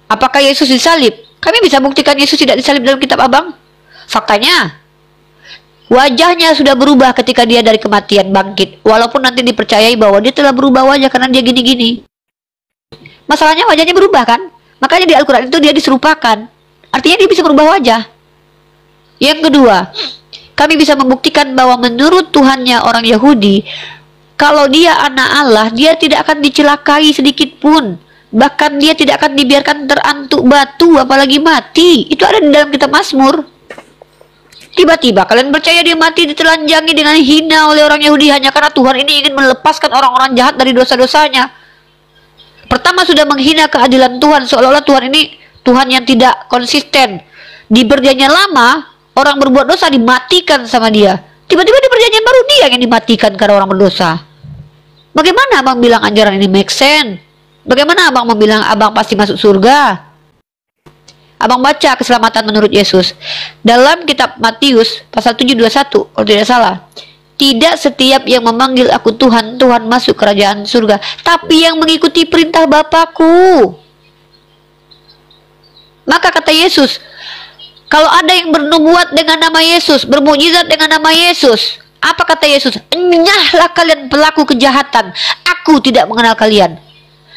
Apakah Yesus disalib? Kami bisa buktikan Yesus tidak disalib dalam kitab abang. Faktanya wajahnya sudah berubah ketika dia dari kematian bangkit, walaupun nanti dipercayai bahwa dia telah berubah wajah karena dia gini-gini. Masalahnya wajahnya berubah kan? Makanya di Al-Quran itu dia diserupakan. Artinya dia bisa berubah wajah. Yang kedua, kami bisa membuktikan bahwa menurut Tuhannya orang Yahudi, kalau dia anak Allah, dia tidak akan dicelakai sedikit pun. Bahkan dia tidak akan dibiarkan terantuk batu, apalagi mati. Itu ada di dalam kitab Mazmur. Tiba-tiba kalian percaya dia mati ditelanjangi dengan hina oleh orang Yahudi hanya karena Tuhan ini ingin melepaskan orang-orang jahat dari dosa-dosanya. Pertama sudah menghina keadilan Tuhan, seolah-olah Tuhan ini Tuhan yang tidak konsisten. Di perjanjian lama, orang berbuat dosa dimatikan sama dia. Tiba-tiba di perjanjian baru dia yang dimatikan karena orang berdosa. Bagaimana abang bilang ajaran ini make sense? Bagaimana abang mau bilang abang pasti masuk surga? Abang baca keselamatan menurut Yesus dalam kitab Matius pasal 7:21 kalau tidak salah. Tidak setiap yang memanggil aku Tuhan, Tuhan masuk kerajaan surga, tapi yang mengikuti perintah Bapakku. Maka kata Yesus, kalau ada yang bernubuat dengan nama Yesus, bermukjizat dengan nama Yesus, apa kata Yesus? Enyahlah kalian pelaku kejahatan, aku tidak mengenal kalian.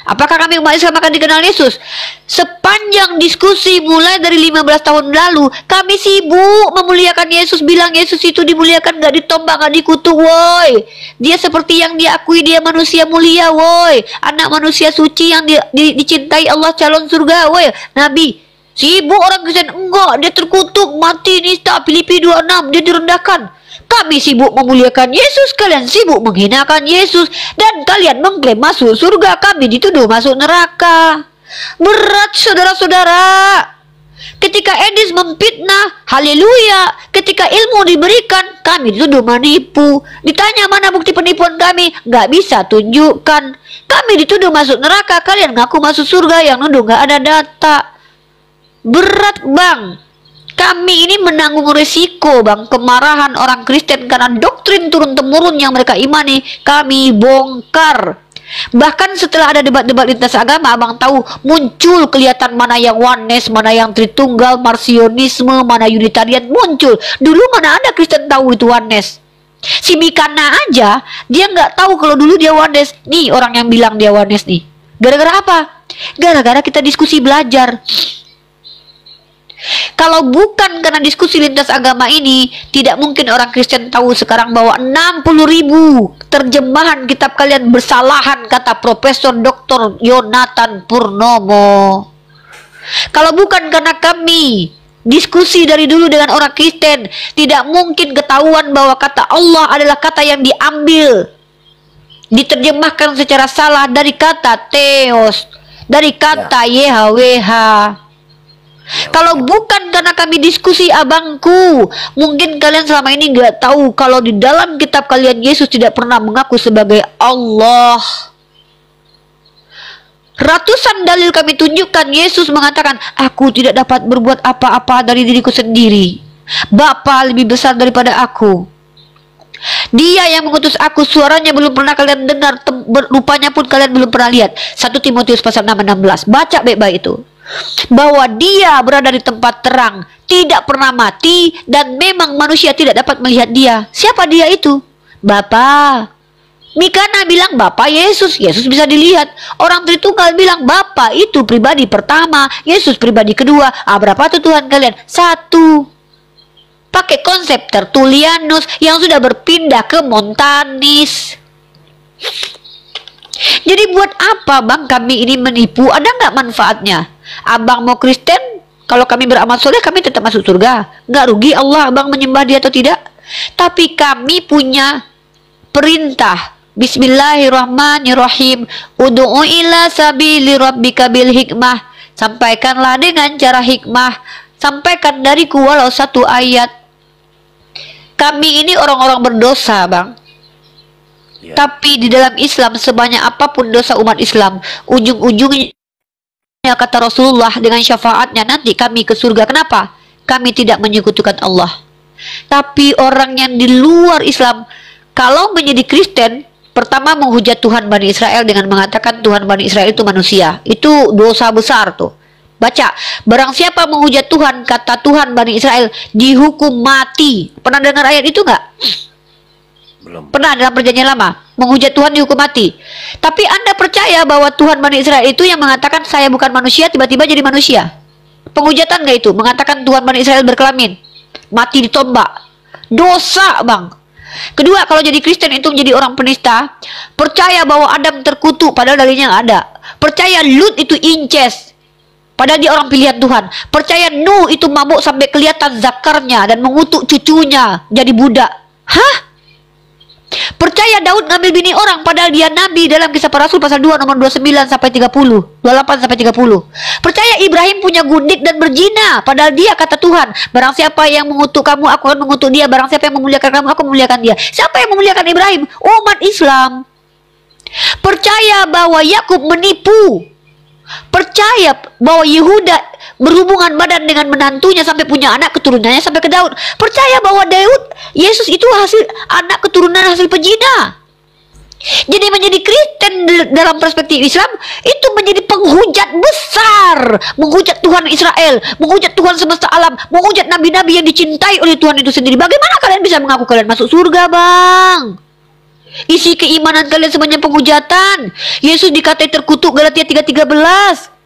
Apakah kami umat Islam akan dikenal Yesus? Sepanjang diskusi mulai dari 15 tahun lalu, kami sibuk memuliakan Yesus, bilang Yesus itu dimuliakan, gak ditombak, gak dikutuk, woi. Dia seperti yang diakui, dia manusia mulia, woi. Anak manusia suci yang dicintai Allah, calon surga, woi. Nabi. Sibuk orang Kristen, enggak, dia terkutuk, mati, nista, Filipi 26, dia direndahkan. Kami sibuk memuliakan Yesus, kalian sibuk menghinakan Yesus, dan kalian mengklaim masuk surga, kami dituduh masuk neraka. Berat saudara-saudara. Ketika Edis memfitnah, haleluya. Ketika ilmu diberikan, kami dituduh menipu. Ditanya mana bukti penipuan kami, nggak bisa tunjukkan. Kami dituduh masuk neraka, kalian ngaku masuk surga, yang nuduh nggak ada data. Berat bang. Kami ini menanggung resiko bang, kemarahan orang Kristen karena doktrin turun-temurun yang mereka imani, kami bongkar. Bahkan setelah ada debat-debat lintas agama, abang tahu muncul kelihatan mana yang oneness, mana yang Tritunggal, Marsionisme, mana Unitarian muncul. Dulu mana ada Kristen tahu itu oneness. Si Mikana aja dia nggak tahu kalau dulu dia oneness. Nih orang yang bilang dia oneness nih. Gara-gara apa? Gara-gara kita diskusi belajar. Kalau bukan karena diskusi lintas agama ini, tidak mungkin orang Kristen tahu sekarang bahwa 60.000 terjemahan kitab kalian bersalahan, kata Profesor Dr. Yonatan Purnomo. Kalau bukan karena kami diskusi dari dulu dengan orang Kristen, tidak mungkin ketahuan bahwa kata Allah adalah kata yang diambil, diterjemahkan secara salah dari kata Theos, dari kata YHWH. Kalau bukan karena kami diskusi abangku, mungkin kalian selama ini nggak tahu kalau di dalam kitab kalian Yesus tidak pernah mengaku sebagai Allah. Ratusan dalil kami tunjukkan Yesus mengatakan, aku tidak dapat berbuat apa-apa dari diriku sendiri. Bapa lebih besar daripada aku. Dia yang mengutus aku, suaranya belum pernah kalian dengar, rupanya pun kalian belum pernah lihat. 1 Timotius pasal 6:16. Baca baik-baik itu. Bahwa dia berada di tempat terang, tidak pernah mati, dan memang manusia tidak dapat melihat dia. Siapa dia itu? Bapa. Mikana bilang Bapa Yesus. Yesus bisa dilihat. Orang Tritunggal bilang Bapa itu pribadi pertama, Yesus pribadi kedua. Berapa tuh Tuhan kalian? 1. Pakai konsep Tertullianus yang sudah berpindah ke Montanis. Jadi buat apa bang kami ini menipu? Ada nggak manfaatnya? Abang mau Kristen, kalau kami beramal soleh kami tetap masuk surga. Nggak rugi Allah abang menyembah dia atau tidak. Tapi kami punya perintah. Bismillahirrahmanirrahim. Udu'u ila sabili rabbika bil hikmah. Sampaikanlah dengan cara hikmah. Sampaikan dariku walau 1 ayat. Kami ini orang-orang berdosa bang. Tapi di dalam Islam sebanyak apapun dosa umat Islam, ujung-ujungnya kata Rasulullah dengan syafaatnya nanti kami ke surga. Kenapa? Kami tidak menyekutukan Allah. Tapi orang yang di luar Islam, kalau menjadi Kristen, pertama menghujat Tuhan Bani Israel dengan mengatakan Tuhan Bani Israel itu manusia. Itu dosa besar tuh. Baca, barang siapa menghujat Tuhan, kata Tuhan Bani Israel, dihukum mati. Pernah dengar ayat itu nggak? Belum. Pernah dalam perjanjian lama menghujat Tuhan dihukum mati. Tapi Anda percaya bahwa Tuhan Bani Israel itu yang mengatakan saya bukan manusia tiba-tiba jadi manusia? Penghujatan nggak itu? Mengatakan Tuhan Bani Israel berkelamin, mati ditombak. Dosa bang. Kedua, kalau jadi Kristen itu menjadi orang penista. Percaya bahwa Adam terkutuk padahal dalilnya nggak ada. Percaya Lut itu inces padahal dia orang pilihan Tuhan. Percaya Nuh itu mabuk sampai kelihatan zakarnya dan mengutuk cucunya jadi budak. Hah? Percaya Daud ngambil bini orang padahal dia nabi dalam Kisah Para Rasul pasal 2 nomor 29 sampai 30, 28 sampai 30. Percaya Ibrahim punya gundik dan berzina padahal dia kata Tuhan, barang siapa yang mengutuk kamu aku akan mengutuk dia, barang siapa yang memuliakan kamu aku memuliakan dia. Siapa yang memuliakan Ibrahim? Umat Islam. Percaya bahwa Yakub menipu. Percaya bahwa Yehuda berhubungan badan dengan menantunya sampai punya anak keturunannya sampai ke Daud. Percaya bahwa Daud, Yesus itu hasil anak keturunan hasil pezina. Jadi menjadi Kristen dalam perspektif Islam itu menjadi penghujat besar, menghujat Tuhan Israel, menghujat Tuhan semesta alam, menghujat nabi-nabi yang dicintai oleh Tuhan itu sendiri. Bagaimana kalian bisa mengaku kalian masuk surga bang? Isi keimanan kalian semuanya penghujatan. Yesus dikatai terkutuk Galatia 3:13.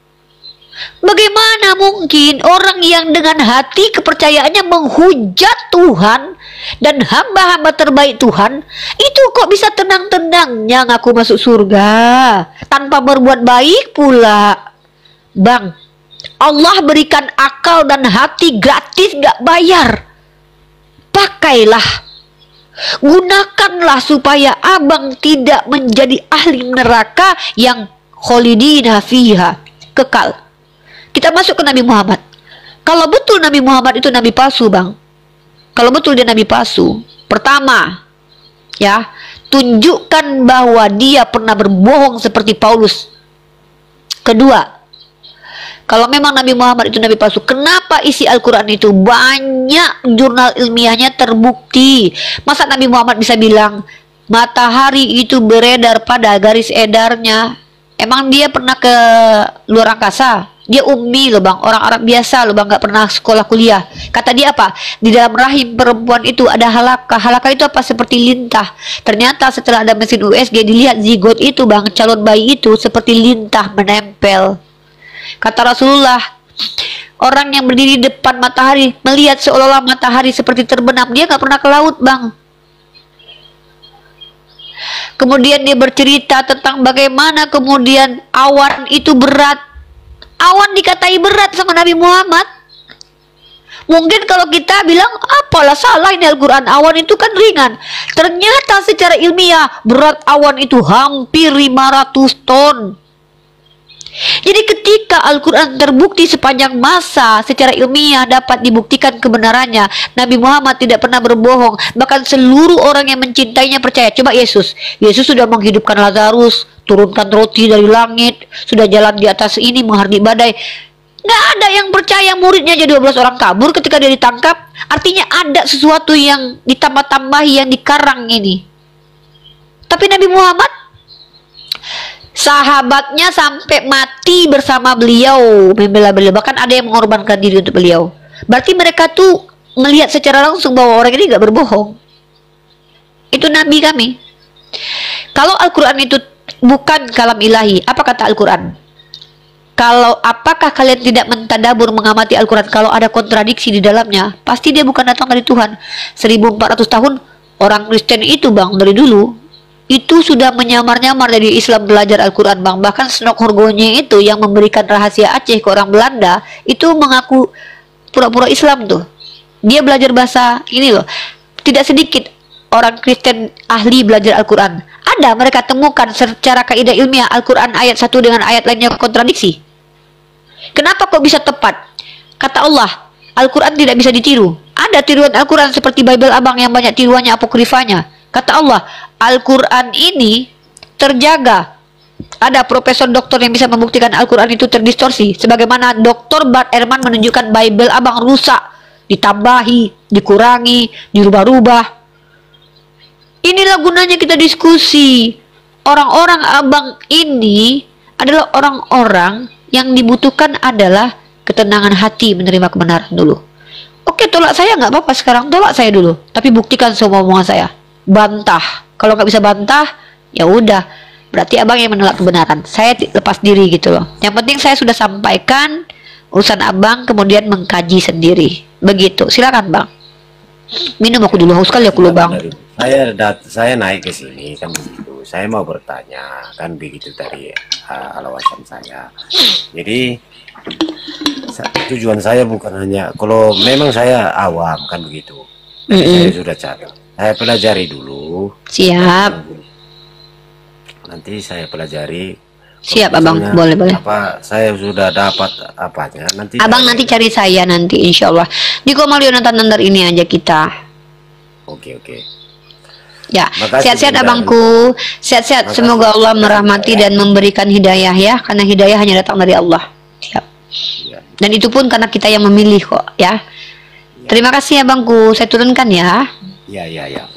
Bagaimana mungkin orang yang dengan hati kepercayaannya menghujat Tuhan dan hamba-hamba terbaik Tuhan itu kok bisa tenang-tenangnya ngaku masuk surga tanpa berbuat baik pula? Bang, Allah berikan akal dan hati gratis gak bayar. Pakailah, gunakanlah supaya abang tidak menjadi ahli neraka yang kholidina fiha, kekal. Kita masuk ke Nabi Muhammad. Kalau betul Nabi Muhammad itu nabi palsu bang, kalau betul dia nabi palsu, pertama ya, tunjukkan bahwa dia pernah berbohong seperti Paulus. Kedua, kalau memang Nabi Muhammad itu nabi palsu, kenapa isi Al-Quran itu banyak jurnal ilmiahnya terbukti? Masa Nabi Muhammad bisa bilang matahari itu beredar pada garis edarnya. Emang dia pernah ke luar angkasa? Dia ummi loh bang, orang Arab biasa loh bang, nggak pernah sekolah kuliah. Kata dia apa? Di dalam rahim perempuan itu ada halakah. Halakah itu apa? Seperti lintah. Ternyata setelah ada mesin USG dilihat zigot itu bang, calon bayi itu seperti lintah menempel. Kata Rasulullah, orang yang berdiri di depan matahari melihat seolah-olah matahari seperti terbenam. Dia nggak pernah ke laut bang. Kemudian dia bercerita tentang bagaimana kemudian awan itu berat. Awan dikatai berat sama Nabi Muhammad. Mungkin kalau kita bilang, apalah salah ini Al-Quran, awan itu kan ringan. Ternyata secara ilmiah berat awan itu hampir 500 ton. Jadi ketika Al-Quran terbukti sepanjang masa secara ilmiah dapat dibuktikan kebenarannya, Nabi Muhammad tidak pernah berbohong. Bahkan seluruh orang yang mencintainya percaya. Coba Yesus sudah menghidupkan Lazarus, turunkan roti dari langit, sudah jalan di atas ini menghardik badai. Nggak ada yang percaya muridnya aja 12 orang kabur ketika dia ditangkap. Artinya ada sesuatu yang ditambah-tambahi, yang dikarang ini. Tapi Nabi Muhammad, sahabatnya sampai mati bersama beliau, membela beliau, bahkan ada yang mengorbankan diri untuk beliau. Berarti mereka tuh melihat secara langsung bahwa orang ini gak berbohong. Itu Nabi kami. Kalau Al-Quran itu bukan kalam ilahi, apa kata Al-Quran? Apakah kalian tidak mentadabur mengamati Al-Quran? Kalau ada kontradiksi di dalamnya, pasti dia bukan datang dari Tuhan. 1400 tahun orang Kristen itu bang, dari dulu itu sudah menyamar-nyamar dari Islam, belajar Al-Quran bang. Bahkan Snok Horgonye itu yang memberikan rahasia Aceh ke orang Belanda, itu mengaku pura-pura Islam tuh. Dia belajar bahasa ini loh. Tidak sedikit orang Kristen ahli belajar Al-Quran. Ada mereka temukan secara kaidah ilmiah Al-Quran ayat satu dengan ayat lainnya kontradiksi. Kenapa kok bisa tepat? Kata Allah, Al-Quran tidak bisa ditiru. Ada tiruan Al-Quran seperti Bible Abang yang banyak tiruannya, apokrifanya. Kata Allah, Al-Quran ini terjaga. Ada profesor doktor yang bisa membuktikan Al-Quran itu terdistorsi. Sebagaimana Dr. Bart Ehrman menunjukkan Bible Abang rusak, ditambahi, dikurangi, dirubah-rubah. Inilah gunanya kita diskusi. Orang-orang Abang ini adalah orang-orang yang dibutuhkan adalah ketenangan hati menerima kebenaran dulu. Oke, tolak saya nggak apa-apa sekarang, tolak saya dulu. Tapi buktikan semua omongan saya. Bantah. Kalau nggak bisa bantah, ya udah, berarti abang yang menolak kebenaran. Saya lepas diri gitu loh. Yang penting saya sudah sampaikan urusan abang, kemudian mengkaji sendiri. Begitu. Silakan bang. Minum aku dulu, haus kali aku loh bang. Saya naik ke sini kan begitu. Saya mau bertanya kan begitu tadi alasan saya. Jadi tujuan saya bukan hanya, kalau memang saya awam kan begitu. Saya sudah cari. Saya pelajari dulu. Siap. Nanti saya pelajari. Siap abang, boleh. Apa saya sudah dapat apanya? Nanti abang nanti cari saya nanti, insya Allah. Di Komal Yonatan ini aja kita. Oke. Ya, sehat-sehat abangku, sehat-sehat. Semoga Allah merahmati dan memberikan hidayah ya, karena hidayah hanya datang dari Allah. Siap. Dan itu pun karena kita yang memilih kok ya. Terima kasih abangku, saya turunkan ya. Ya.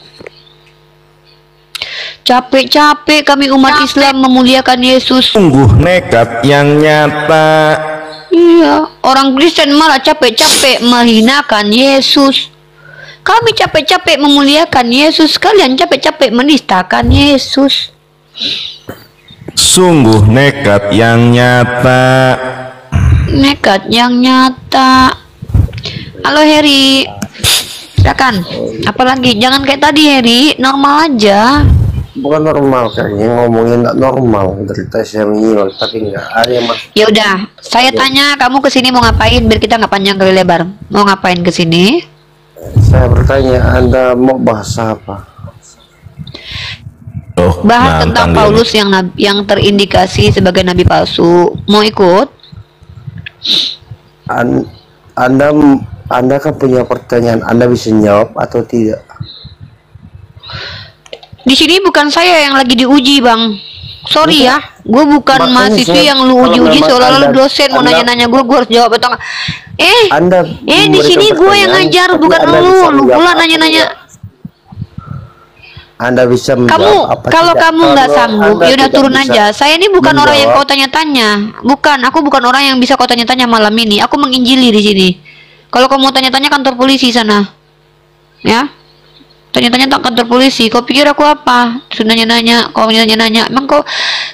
Capek-capek kami umat Islam memuliakan Yesus. Sungguh nekat yang nyata. Iya, orang Kristen malah capek-capek menghinakan Yesus. Kami capek-capek memuliakan Yesus, kalian capek-capek menistakan Yesus. Sungguh nekat yang nyata. Nekat yang nyata. Halo Heri, silakan. Apalagi jangan kayak tadi Heri, normal aja. Bukan normal kayaknya, ngomongin nggak normal dari tes yang nyimak, tapi nggak ada yang masuk. Ya udah, saya tanya kamu kesini mau ngapain biar kita nggak panjang kali lebar. Mau ngapain kesini? Saya bertanya, Anda mau bahas apa? Bahas tentang Paulus yang terindikasi sebagai nabi palsu. Mau ikut? Anda kan punya pertanyaan, Anda bisa jawab atau tidak? Di sini bukan saya yang lagi diuji bang. Sorry ya, gue bukan mahasiswi yang lu uji-uji seolah-olah lu dosen mau nanya-nanya gue harus jawab atau enggak. Di sini gue yang ngajar bukan lu pula nanya-nanya. Anda bisa Kamu menjawab apa kalau tidak? kamu nggak Kalau sanggup, Anda ya udah tidak turun bisa aja. Saya ini bukan orang yang menjawab, kau tanya-tanya. Bukan, aku bukan orang yang bisa kau tanya-tanya malam ini. Aku menginjili di sini. Kalau kamu mau tanya-tanya kantor polisi sana, ya. Tanya-tanya tentang kantor polisi. Kau pikir aku apa? Sudah nanya-nanya, kau nanya-nanya. Emang kau,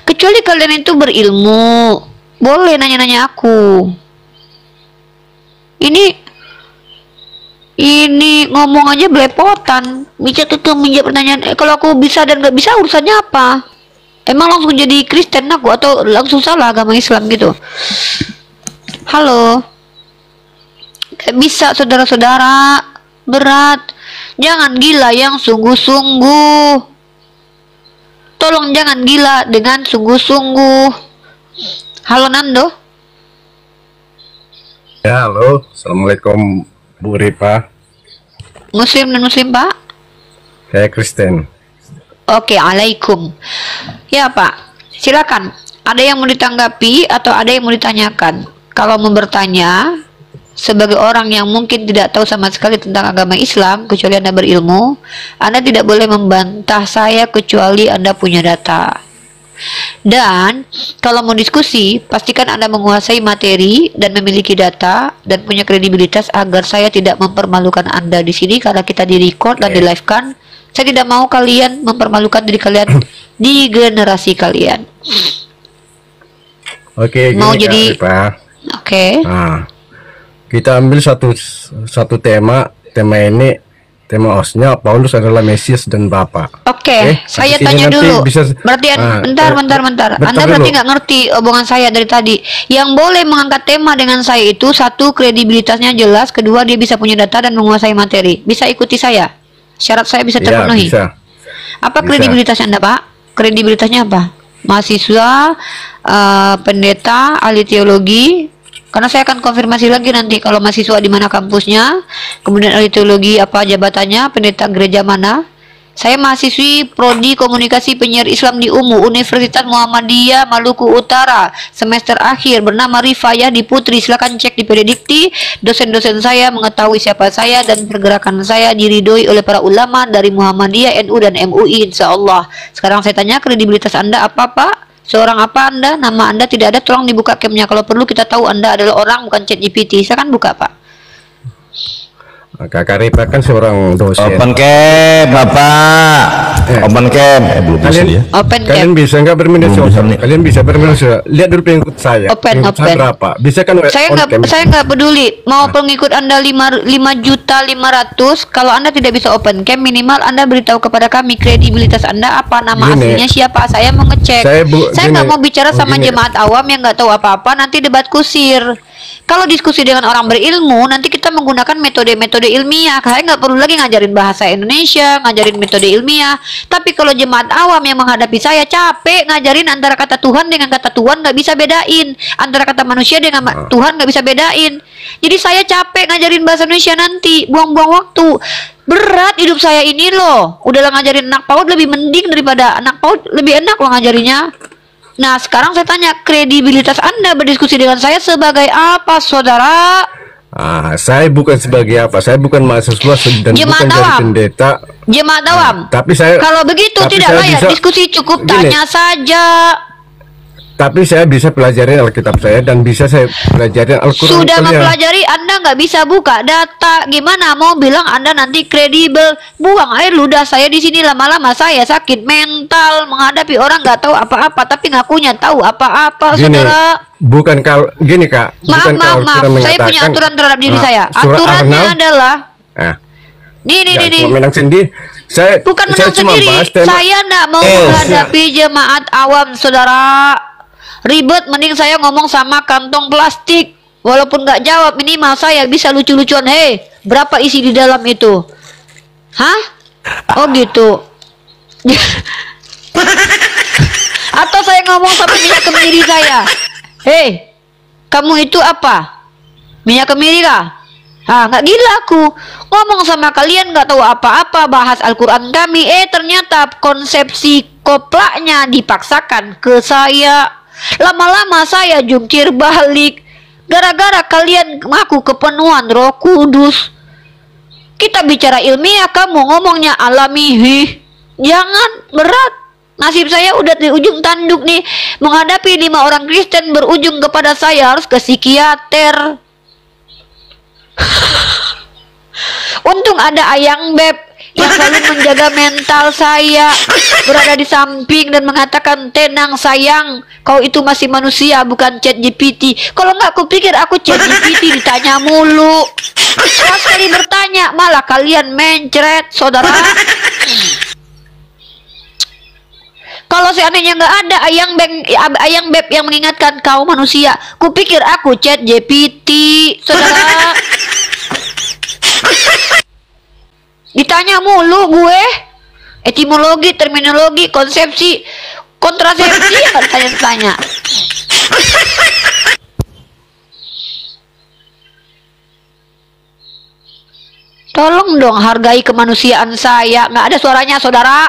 kecuali kalian itu berilmu, boleh nanya-nanya aku. Ini ngomong aja belepotan. Bicara tuh menjawab pertanyaan. Kalau aku bisa dan nggak bisa urusannya apa? Emang langsung jadi Kristen aku atau langsung salah agama Islam gitu? Halo, nggak bisa saudara-saudara, berat. Jangan gila yang sungguh-sungguh. Tolong jangan gila dengan sungguh-sungguh. Halo Nando. Ya, halo. Assalamualaikum, Bu Ripa. Muslim dan Muslim Pak? Saya Kristen. Oke, alaikum. Ya Pak, silakan. Ada yang mau ditanggapi atau ada yang mau ditanyakan? Kalau mau bertanya, sebagai orang yang mungkin tidak tahu sama sekali tentang agama Islam, kecuali Anda berilmu, Anda tidak boleh membantah saya kecuali Anda punya data. Dan kalau mau diskusi, pastikan Anda menguasai materi dan memiliki data dan punya kredibilitas agar saya tidak mempermalukan Anda di sini karena kita di-record dan di-live-kan. Saya tidak mau kalian mempermalukan diri kalian di generasi kalian. Oke, Mau gini, jadi- Kak Ripa. Oke. Nah, kita ambil satu tema. Tema ini, tema hostnya Paulus adalah Mesias dan Bapa. Oke, saya habis ini tanya nanti dulu. bisa- Berarti bentar. bentar Anda berarti dulu. nggak ngerti omongan saya dari tadi. Yang boleh mengangkat tema dengan saya itu satu, kredibilitasnya jelas, kedua dia bisa punya data dan menguasai materi. Bisa ikuti saya. Syarat saya bisa Ya, terpenuhi. bisa. Apa Bisa. kredibilitasnya Anda, Pak? Kredibilitasnya apa? Mahasiswa, pendeta, ahli teologi. Karena saya akan konfirmasi lagi nanti kalau mahasiswa di mana kampusnya, kemudian ahli teologi apa jabatannya, pendeta gereja mana. Saya mahasiswi Prodi Komunikasi Penyiar Islam di UMU, Universitas Muhammadiyah Maluku Utara, semester akhir, bernama Rifayah Putri. Silakan cek di Pedidikti. Dosen-dosen saya mengetahui siapa saya dan pergerakan saya diridhoi oleh para ulama dari Muhammadiyah, NU dan MUI insya Allah. Sekarang saya tanya, kredibilitas Anda apa Pak? Seorang apa Anda? Nama Anda tidak ada, tolong dibuka camnya. Kalau perlu kita tahu Anda adalah orang bukan ChatGPT. Saya kan buka Pak. Kakak Ripa kan seorang dosen. Open cam, Bapak. Open cam. Belum bisa dia. Open Kalian cam. bisa nggak bermedia Belum bisa sosial? nih. Kalian bisa bermedia sosial. Lihat dulu pengikut saya. Open, Pengikut saya open. berapa? Bisa kan? Saya nggak peduli mau pengikut Anda 5.500.000. Kalau Anda tidak bisa open cam, minimal Anda beritahu kepada kami kredibilitas Anda apa, nama Gini, aslinya siapa. Saya mau ngecek. saya Saya nggak gini, mau bicara sama gini. jemaat awam yang nggak tahu apa-apa, nanti debat kusir. Kalau diskusi dengan orang berilmu, nanti kita menggunakan metode-metode ilmiah. Saya nggak perlu lagi ngajarin bahasa Indonesia, ngajarin metode ilmiah. Tapi kalau jemaat awam yang menghadapi saya capek ngajarin antara kata Tuhan dengan kata Tuhan, nggak bisa bedain. Antara kata manusia dengan Tuhan nggak bisa bedain. Jadi saya capek ngajarin bahasa Indonesia nanti, buang-buang waktu. Berat hidup saya ini loh. Udahlah ngajarin anak PAUD lebih mending daripada anak PAUD, lebih enak loh ngajarinya. Nah, sekarang saya tanya, kredibilitas Anda berdiskusi dengan saya sebagai apa, saudara? Saya bukan sebagai apa? Saya bukan mahasiswa dan Jemaat bukan jadi awam. pendeta. Jemaat awam. Tapi saya Kalau begitu tapi tidak saya layak bisa- diskusi, cukup gini, tanya saja. Tapi saya bisa pelajarin Alkitab saya dan bisa saya pelajarin Al-Quran Sudah kalian. mempelajari, Anda nggak bisa buka data. Gimana mau bilang Anda nanti kredibel? Buang air ludah saya di sini, lama-lama saya sakit mental menghadapi orang nggak tahu apa-apa tapi ngakunya tahu apa-apa, Gini, saudara. bukan kalau gini Kak, Maaf, bukan maaf, kalau maaf. Al-Quran Saya punya mengatakan, aturan terhadap diri saya. surah Aturannya Al-Nahl, adalah ya, nih. cuma menang sendiri. Saya Bukan saya menang cuma sendiri. bahas tema. Saya nggak mau menghadapi jemaat awam, saudara. Ribet, mending saya ngomong sama kantong plastik. Walaupun nggak jawab, minimal saya bisa lucu-lucuan. Hei, berapa isi di dalam itu? Hah? Oh gitu. Atau saya ngomong sampai minyak kemiri saya. Hei, kamu itu apa? Minyak kemiri kah? Nggak gila aku. Ngomong sama kalian nggak tahu apa-apa, bahas Al-Quran kami. Ternyata konsepsi koplaknya dipaksakan ke saya. Lama-lama saya jungkir balik. Gara-gara kalian ngaku kepenuhan Roh Kudus. Kita bicara ilmiah, kamu ngomongnya alami. Jangan, berat. Nasib saya udah di ujung tanduk nih. Menghadapi 5 orang Kristen berujung kepada saya harus ke psikiater. Untung ada Ayang Beb yang selalu menjaga mental saya, berada di samping dan mengatakan, tenang sayang, kau itu masih manusia bukan chat GPT. Kalau nggak aku pikir aku chat GPT ditanya mulu. Pas sekali bertanya malah kalian mencret, saudara. Kalau seandainya nggak ada Ayang Beb yang mengingatkan kau manusia, kupikir aku chat GPT, saudara. Ditanya mulu gue, etimologi, terminologi, konsepsi, kontrasepsi yang nggak ditanya-tanya. Tolong dong hargai kemanusiaan saya. Nggak ada suaranya, saudara.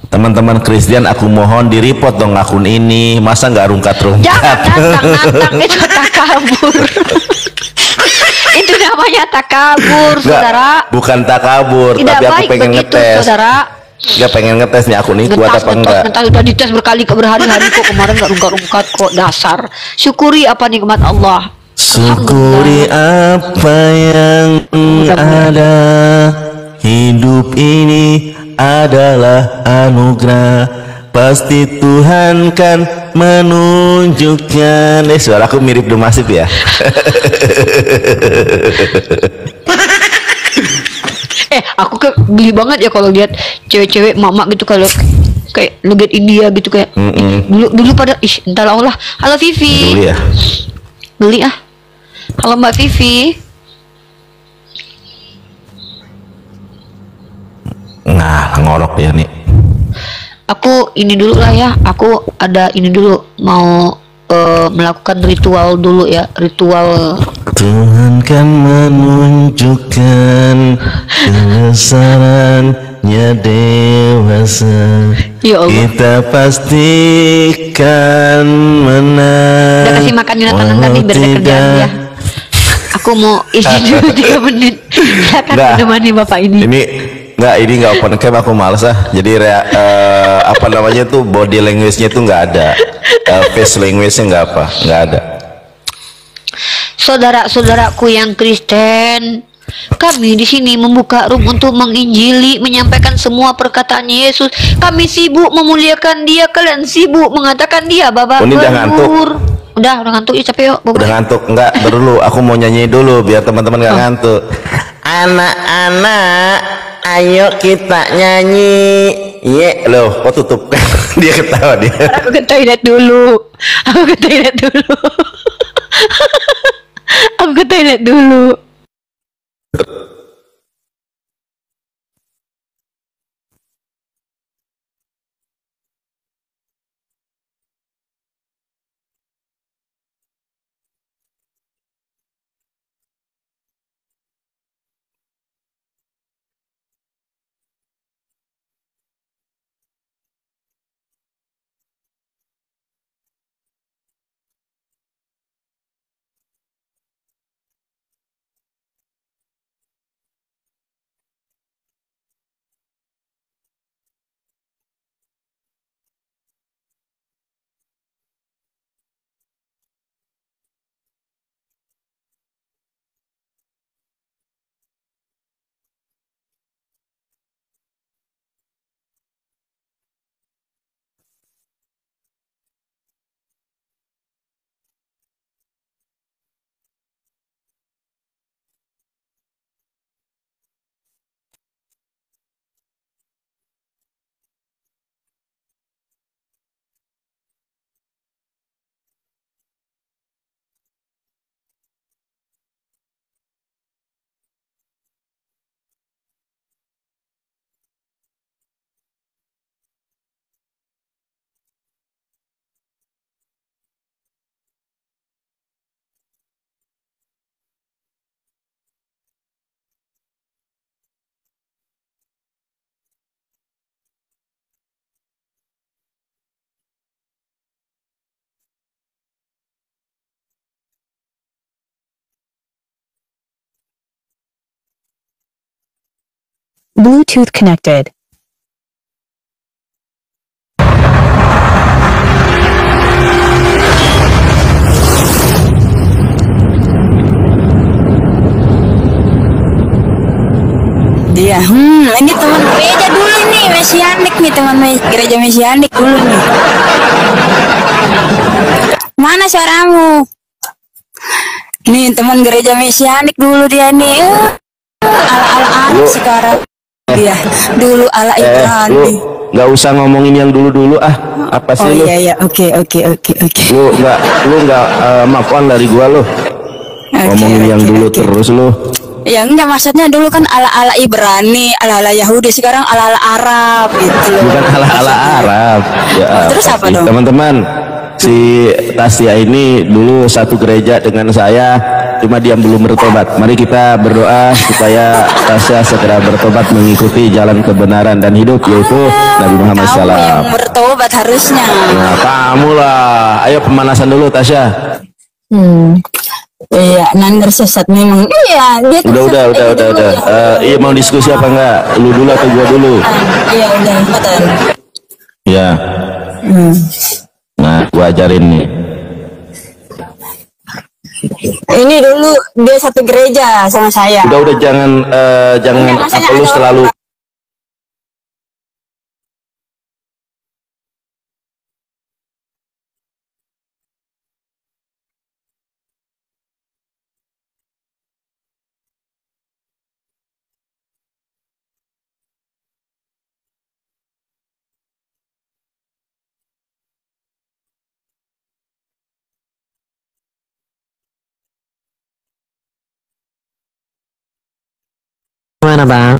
Teman-teman Kristen, aku mohon di report dong akun ini. Masa nggak rungkat-rungkat? Jangan nantang-nantang, itu takabur. Itu namanya takabur, saudara. Bukan takabur, Tidak tapi aku baik pengen begitu, ngetes. saudara. Nggak pengen ngetes nih akun ini kuat apa enggak. Ngetas, udah dites berhari-hari kok, kemarin nggak rungkat-rungkat kok, dasar. Syukuri apa nikmat Allah. Syukuri apa yang ada. Hidup ini adalah anugerah. Pasti Tuhan kan menunjukkan. Suaraku mirip Demasif ya. Aku geli banget ya kalau lihat cewek-cewek mama gitu, kalau kayak logat India gitu, kayak dulu pada entahlah Allah. Halo Vivi. Dulu ya. Geli ah. Halo Mbak Vivi. Nah, ngorok ya nih. Aku ini dulu lah ya. Aku ada ini dulu, mau melakukan ritual dulu ya, ritual. Tuhan kan menunjukkan kebesarannya dewasa. Ya Allah. Kita pastikan menang. Udah kasih makan Yonatan tadi biar ada kerjaan ya. Aku mau izin dulu 3 menit. Silakan menemani Bapak ini. Ini nggak open cam, aku males ah. Jadi apa namanya tuh, body language-nya tuh nggak ada, face language-nya nggak ada. Saudara-saudaraku yang Kristen, kami di sini membuka room untuk menginjili, menyampaikan semua perkataan Yesus. Kami sibuk memuliakan Dia, kalian sibuk mengatakan Dia babak Ini udah ngantuk. Udah ngantuk ya, capek yuk. Udah ngantuk? Enggak, dulu aku mau nyanyi dulu biar teman-teman nggak ngantuk. Anak-anak, ayo kita nyanyi. Ye, loh, kok tutup? Dia ketawa dia. Aku ke toilet dulu. Aku ke toilet dulu. Bluetooth connected. Dia, ini teman gereja dulu nih, Mesianik nih, teman gereja Mesianik dulu nih. Mana suaramu? Nih teman gereja Mesianik dulu dia nih. Ala-ala sekarang dia dulu ala Ibrani. Nggak usah ngomongin yang dulu-dulu apa sih Oh lu? iya, oke. Lu nggak maafan dari gua lu. Ngomongin yang dulu terus lu. Ya enggak, maksudnya dulu kan ala-ala Ibrani, ala-ala Yahudi, sekarang ala-ala Arab gitu loh. Bukan ala-ala Arab. Ya, terus apa dong? Teman-teman, si Tasya ini dulu satu gereja dengan saya, cuma dia belum bertobat. Mari kita berdoa supaya Tasya segera bertobat mengikuti jalan kebenaran dan hidup, yaitu Nabi Muhammad Kamu SAW. yang bertobat harusnya. Nah, kamu lah. Ayo pemanasan dulu, Tasya. Iya, Nandar sesat memang. Iya, dia Udah. Iya, mau diskusi apa enggak? Lu dulu atau gua dulu? Iya, udah, betul. Ya. Nah, gua ajarin nih. Ini dulu dia satu gereja sama saya. Udah jangan apa lu selalu Mana bang?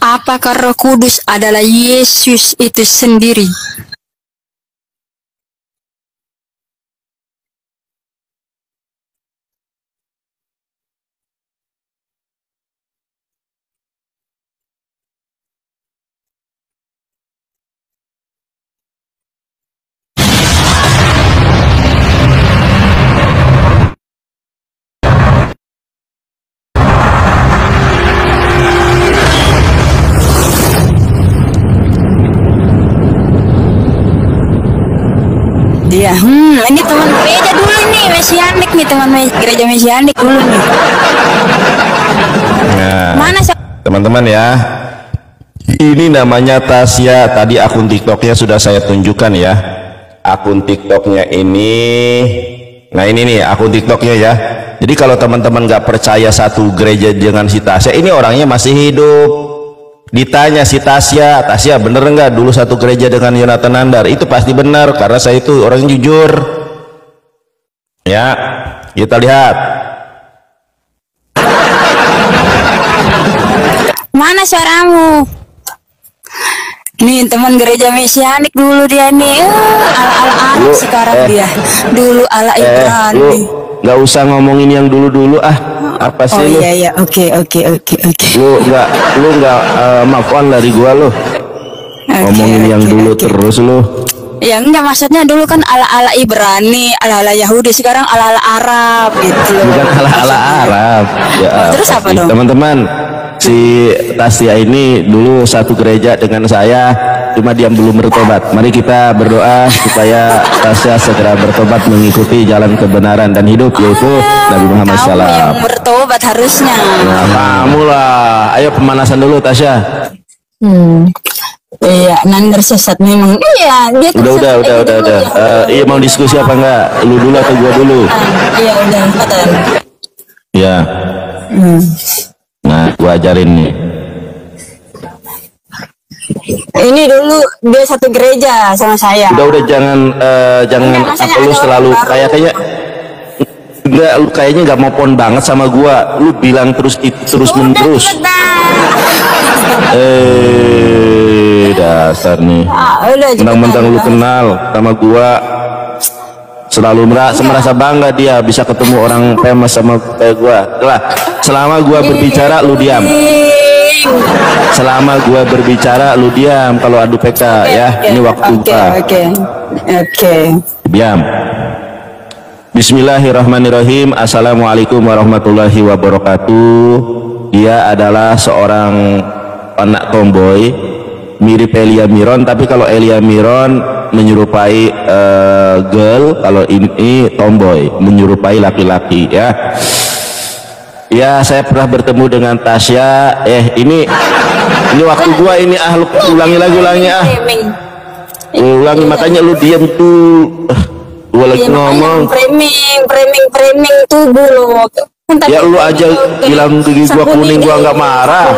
Apakah Roh Kudus adalah Yesus itu sendiri? Dia, ini teman gereja dulu nih, Mesianik nih, teman gereja Mesianik dulu nih. Nah, Mana teman-teman ya, ini namanya Tasya. Tadi akun TikToknya sudah saya tunjukkan ya. Akun TikToknya ini, nah ini nih akun TikToknya ya. Jadi kalau teman-teman nggak percaya satu gereja dengan si Tasya, ini orangnya masih hidup. Ditanya si Tasya bener nggak dulu satu gereja dengan Yonatan Nandar? Itu pasti benar karena saya itu orang jujur. Ya, kita lihat. Mana suaramu? Nih teman gereja Mesianik dulu dia nih. Ala-ala Arab sekarang dia. Dulu ala Ibrani. Nggak usah ngomongin yang dulu-dulu apa sih lu? Iya, oke. Lu nggak maafan dari gua lu. Ngomongin yang dulu terus lu. Ya enggak, maksudnya dulu kan ala-ala Ibrani, ala-ala Yahudi, sekarang ala-ala Arab gitu loh. Bukan ala-ala Arab. Ya, terus apa dong? Teman-teman, si Tasya ini dulu satu gereja dengan saya, cuma dia belum bertobat. Mari kita berdoa supaya Tasya segera bertobat mengikuti jalan kebenaran dan hidup, yaitu Nabi Muhammad SAW. Kamu yang bertobat harusnya. Nah, kamu lah. Ayo pemanasan dulu, Tasya. Iya, Nandar sesat memang. Iya, dia Udah. Iya, mau diskusi apa enggak? Lu dulu atau gua dulu? Iya, udah, betul. Ya. Nah, gua ajarin nih. Ini dulu dia satu gereja sama saya. Udah jangan apa lu selalu kayaknya enggak, lu kayaknya nggak mau pon banget sama gua. Lu bilang terus menerus. Dasar nih. Mentang-mentang lu kenal sama gua, selalu merasa bangga dia bisa ketemu orang famous sama kayak gua. Lah, selama gua berbicara lu diam. Selama gua berbicara lu diam. Kalau adu PK ya, ini waktu gua. Oke. Diam. Bismillahirrahmanirrahim. Assalamualaikum warahmatullahi wabarakatuh. Dia adalah seorang anak tomboy, mirip Elia Miron, tapi kalau Elia Miron menyerupai girl, kalau ini tomboy menyerupai laki-laki ya. Ya, saya pernah bertemu dengan Tasya. Ini waktu gua ini lu ulangi ulangi, makanya lu diam tuh. Gua lagi ngomong framing tubuh lo. Ya lu aja bilang gigi gua kuning, gua nggak marah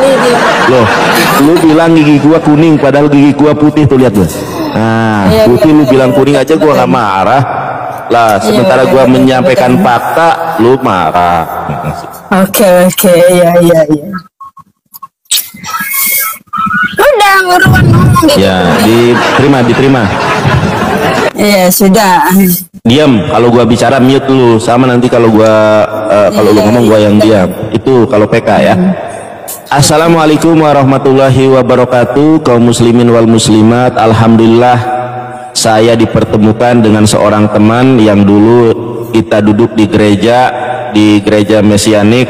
loh. Lu bilang gigi gua kuning padahal gigi gua putih tuh, lihat tuh. Nah putih, lu bilang kuning aja gua nggak marah lah, sementara gua menyampaikan fakta lu marah. Oke, ya. Udah buruan ngomong gitu. Ya, diterima. Iya, sudah. Diam, kalau gua bicara mute lu, sama nanti kalau gua kalau lu ngomong gua yang diam. Itu kalau PK ya. Assalamualaikum warahmatullahi wabarakatuh, kaum muslimin wal muslimat. Alhamdulillah saya dipertemukan dengan seorang teman yang dulu kita duduk di gereja Mesianik,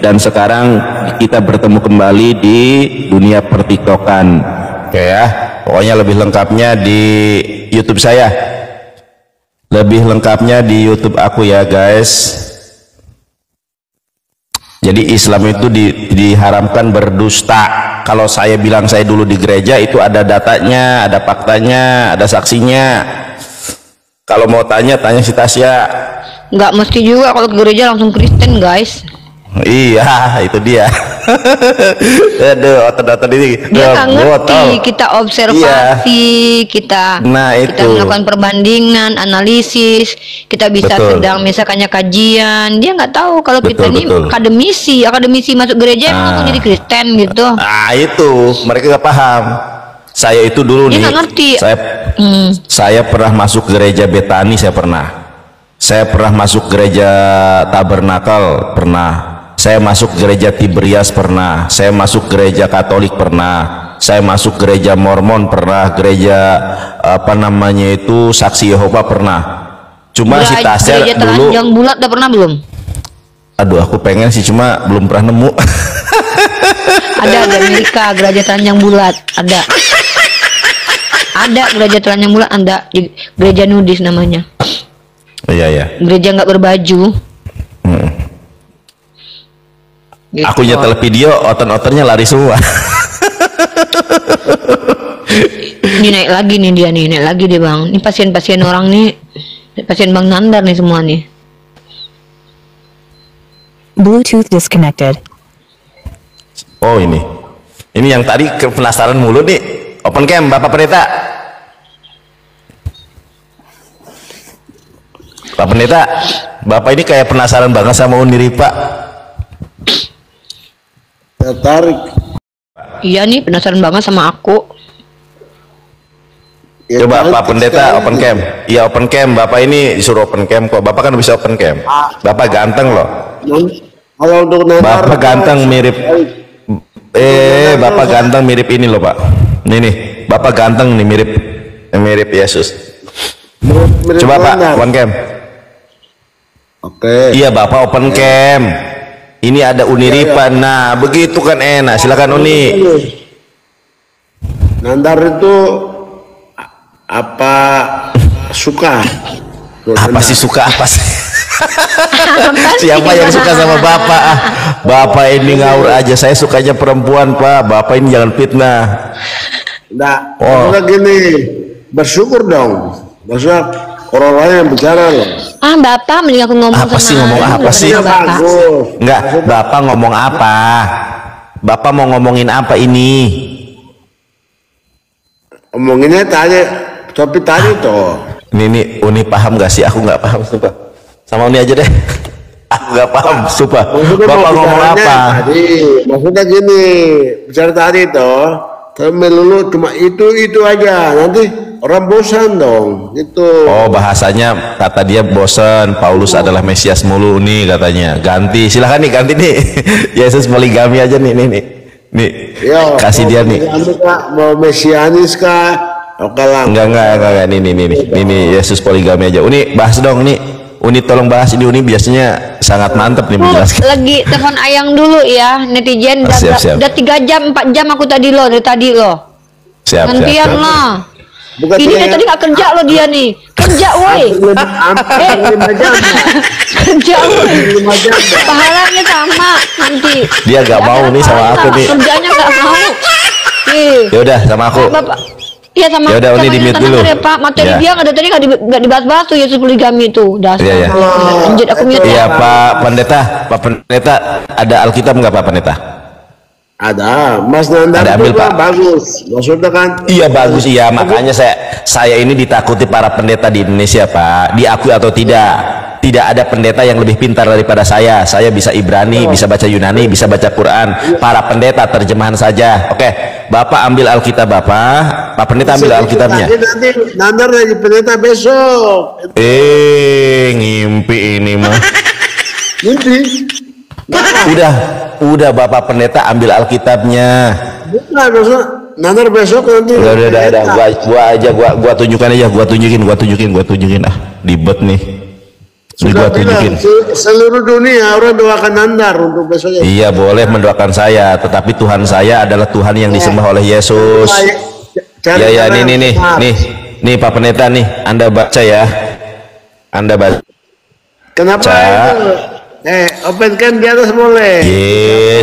dan sekarang kita bertemu kembali di dunia pertiktokan. Oke ya, pokoknya lebih lengkapnya di YouTube saya, lebih lengkapnya di YouTube aku ya guys. Jadi Islam itu diharamkan berdusta. Kalau saya bilang saya dulu di gereja, itu ada datanya, ada faktanya, ada saksinya. Kalau mau tanya si Tasya. Nggak mesti juga kalau ke gereja langsung Kristen, guys. Iya, itu dia. Aduh, otot-otot ini. Dia nggak ngerti, kita observasi, iya. kita melakukan perbandingan, analisis, kita bisa sedang misalkannya kajian. Dia nggak tahu kalau kita ini akademisi masuk gereja emang langsung jadi Kristen gitu. Itu mereka nggak paham. Saya itu dulu dia nih, nggak ngerti. Saya pernah masuk gereja Betani, saya pernah masuk gereja Tabernakel, pernah. Saya masuk gereja Tiberias, pernah. Saya masuk gereja Katolik, pernah. Saya masuk gereja Mormon, pernah. Gereja Saksi Yehova, pernah. Cuma si Tasya gereja dulu. Telanjang Bulat udah pernah belum? Aduh, aku pengen sih, cuma belum pernah nemu. Ada di Amerika gereja Telanjang Bulat, ada gereja Telanjang Bulat, ada gereja nudis namanya. Iya. Gereja nggak berbaju. Gitu. Aku nyetel video, otot-ototnya lari semua. Ini naik lagi nih bang. Ini pasien-pasien orang nih, pasien Bang Nandar nih semua nih. Bluetooth disconnected. Oh ini yang tadi penasaran mulu nih. Open cam, Bapak Pendeta. Pak Pendeta, Bapak ini kayak penasaran banget sama Uniripa. Tertarik. Iya nih, penasaran banget sama aku. Ya, coba Pak Pendeta open cam. Iya open cam. Bapak ini disuruh open cam kok. Bapak kan bisa open cam. Bapak ganteng loh. Kalau untuk Bapak ganteng mirip. Bapak ganteng mirip ini loh Pak. Nih. Bapak ganteng nih mirip Yesus. Coba Pak open cam. Oke. Iya Bapak open cam. Ini ada Uniripa. Nah begitu kan enak. Silakan Uni. Nandar itu apa suka? Apa sih suka apa sih? Siapa yang suka sama Bapak? Bapak ini ngawur aja. Saya sukanya perempuan Pak. Bapak ini jangan fitnah. Nah, gini, bersyukur dong. Maksudnya orang lain yang bicara loh. Bapak mending aku ngomong apa sih, ngomong apa sih? Enggak, Bapak ngomong apa? Bapak mau ngomongin apa ini? Omonginnya tanya, tapi tadi toh. Ini Uni paham gak sih? Aku nggak paham sumpah. Sama Uni aja deh. Aku nggak paham sumpah. Bapak ngomong apa? Maksudnya gini, bicara tadi toh. Tapi melulu cuma itu aja. Nanti orang bosan dong gitu. Oh bahasanya kata dia bosan. Paulus adalah Mesias mulu nih katanya. Ganti, silahkan nih ganti nih. Yesus poligami aja nih. Yo, kasih dia nih. Mau mesianis kah? Enggak. Nih. Yesus poligami aja. Uni bahas dong nih. Uni tolong bahas ini, Uni biasanya sangat mantap nih Bu, menjelaskan. lagi telepon Ayang dulu ya, netizen. Siap, siap. Udah 3 jam, 4 jam aku tadi loh, dari tadi loh. Siap, Gantian siap. lah. Bukan Ini dia dari tadi gak kerja loh dia nih. Kerja woi. hampir 5 jam. Kerja woi. 5 jam. Pahalanya sama nanti. Dia gak mau nih sama aku nih. Kerjanya gak mau. Ih. Ya udah sama aku. Bapak. Iya sama. Ya udah, Uni sama di-mute Intan dulu. ya, Pak. Materi Ya. dia nggak dari tadi nggak dibahas-bahas tuh Yesus poligami itu. Dasar. Iya, iya. Lanjut aku mute. Iya Pak Pendeta, ada Alkitab nggak Pak Pendeta? Ada, Mas Nandar Ada, ambil, itu Pak. bagus. Maksudnya kan Iya bagus, iya makanya saya ini ditakuti para pendeta di Indonesia Pak, diakui atau tidak ada pendeta yang lebih pintar daripada saya bisa Ibrani, bisa baca Yunani, bisa baca Quran. Para pendeta terjemahan saja. Oke, Bapak ambil Alkitab Pak Pendeta ambil Alkitabnya. nanti Nandar jadi pendeta besok. Ngimpi ini mah. Nanti Udah Bapak Pendeta ambil Alkitabnya. bukan maksudnya Nandar besok nanti. Udah. Gua tunjukin ah. Ribet nih. Sudah Gua tunjukin. bilang, seluruh dunia orang doakan Nandar untuk besoknya. Iya boleh mendoakan saya, tetapi Tuhan saya adalah Tuhan yang disembah oleh Yesus. Cari Ya cara yang nih benar. nih Pak Pendeta nih, Anda baca ya. Anda baca. Kenapa Baca. itu? Open cam di atas boleh.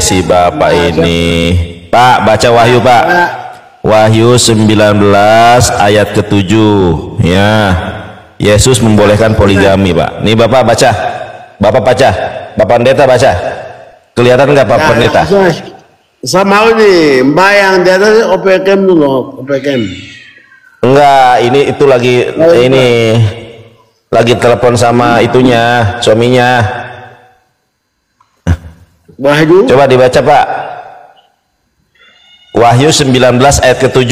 Si Bapak ini. Pak, baca Wahyu Pak. Wahyu 19 ayat ke-7. Ya. Yesus membolehkan poligami Pak. Nih Bapak baca. Bapak baca. Bapak Pendeta baca. Kelihatan nggak Pak Pendeta? Saya mau nih, Mbak yang di atas open cam dulu, open cam. Enggak, itu lagi telepon sama itunya, suaminya. Wahyu. Coba dibaca Pak. Wahyu 19 ayat ke-7.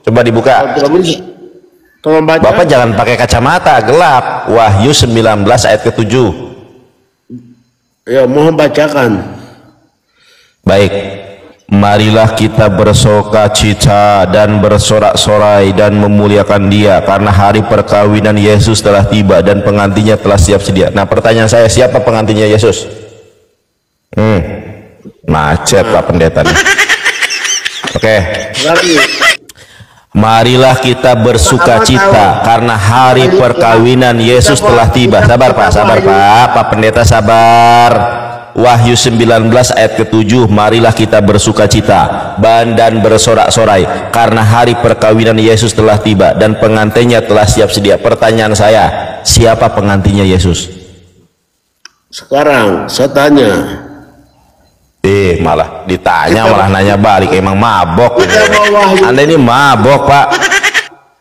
Coba dibuka. Tolong baca. Bapak jangan pakai kacamata, gelap. Wahyu 19 ayat ke-7. Ya, mohon bacakan. Baik. Marilah kita bersukacita dan bersorak-sorai dan memuliakan Dia karena hari perkawinan Yesus telah tiba dan pengantinnya telah siap sedia. Nah, pertanyaan saya, siapa pengantinnya Yesus? Macet Pak Pendeta nih. Oke. Marilah kita bersukacita karena hari perkawinan Yesus telah tiba. Sabar Pak, Pak Pendeta sabar. Wahyu 19 ayat ke-7, marilah kita bersukacita dan bersorak-sorai karena hari perkawinan Yesus telah tiba dan pengantinnya telah siap sedia. Pertanyaan saya, siapa pengantinnya Yesus? Sekarang saya tanya. Malah ditanya, malah nanya balik. Emang mabok. Anda ini mabok Pak.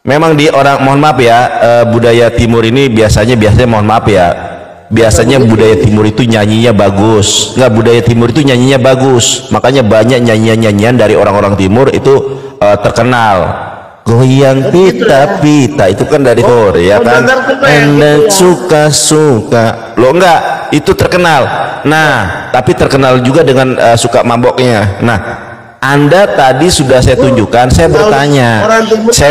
Memang di orang, mohon maaf ya, budaya timur ini biasanya mohon maaf ya, biasanya budaya timur itu nyanyinya bagus. Enggak, budaya timur itu nyanyinya bagus, makanya banyak nyanyian-nyanyian dari orang-orang timur itu terkenal. Goyang pita-pita itu kan dari Korea kan. Anda suka-suka lo, enggak, itu terkenal. Nah, tapi terkenal juga dengan suka maboknya. Nah, Anda tadi sudah saya tunjukkan. Saya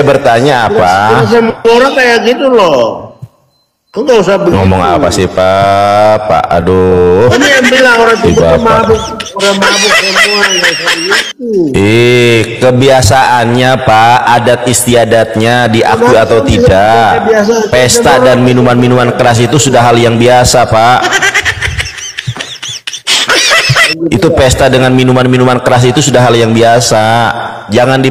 bertanya apa? Orang kayak gitu loh. Kok nggak usah begitu. Ngomong apa sih Pak? Aduh. Ini yang bilang orang timur mabuk, orang mabuk semua nggak usah begitu. Kebiasaannya Pak, adat istiadatnya diakui atau tidak. Pesta dan minuman-minuman keras itu sudah hal yang biasa Pak. Itu pesta dengan minuman-minuman keras itu sudah hal yang biasa. Jangan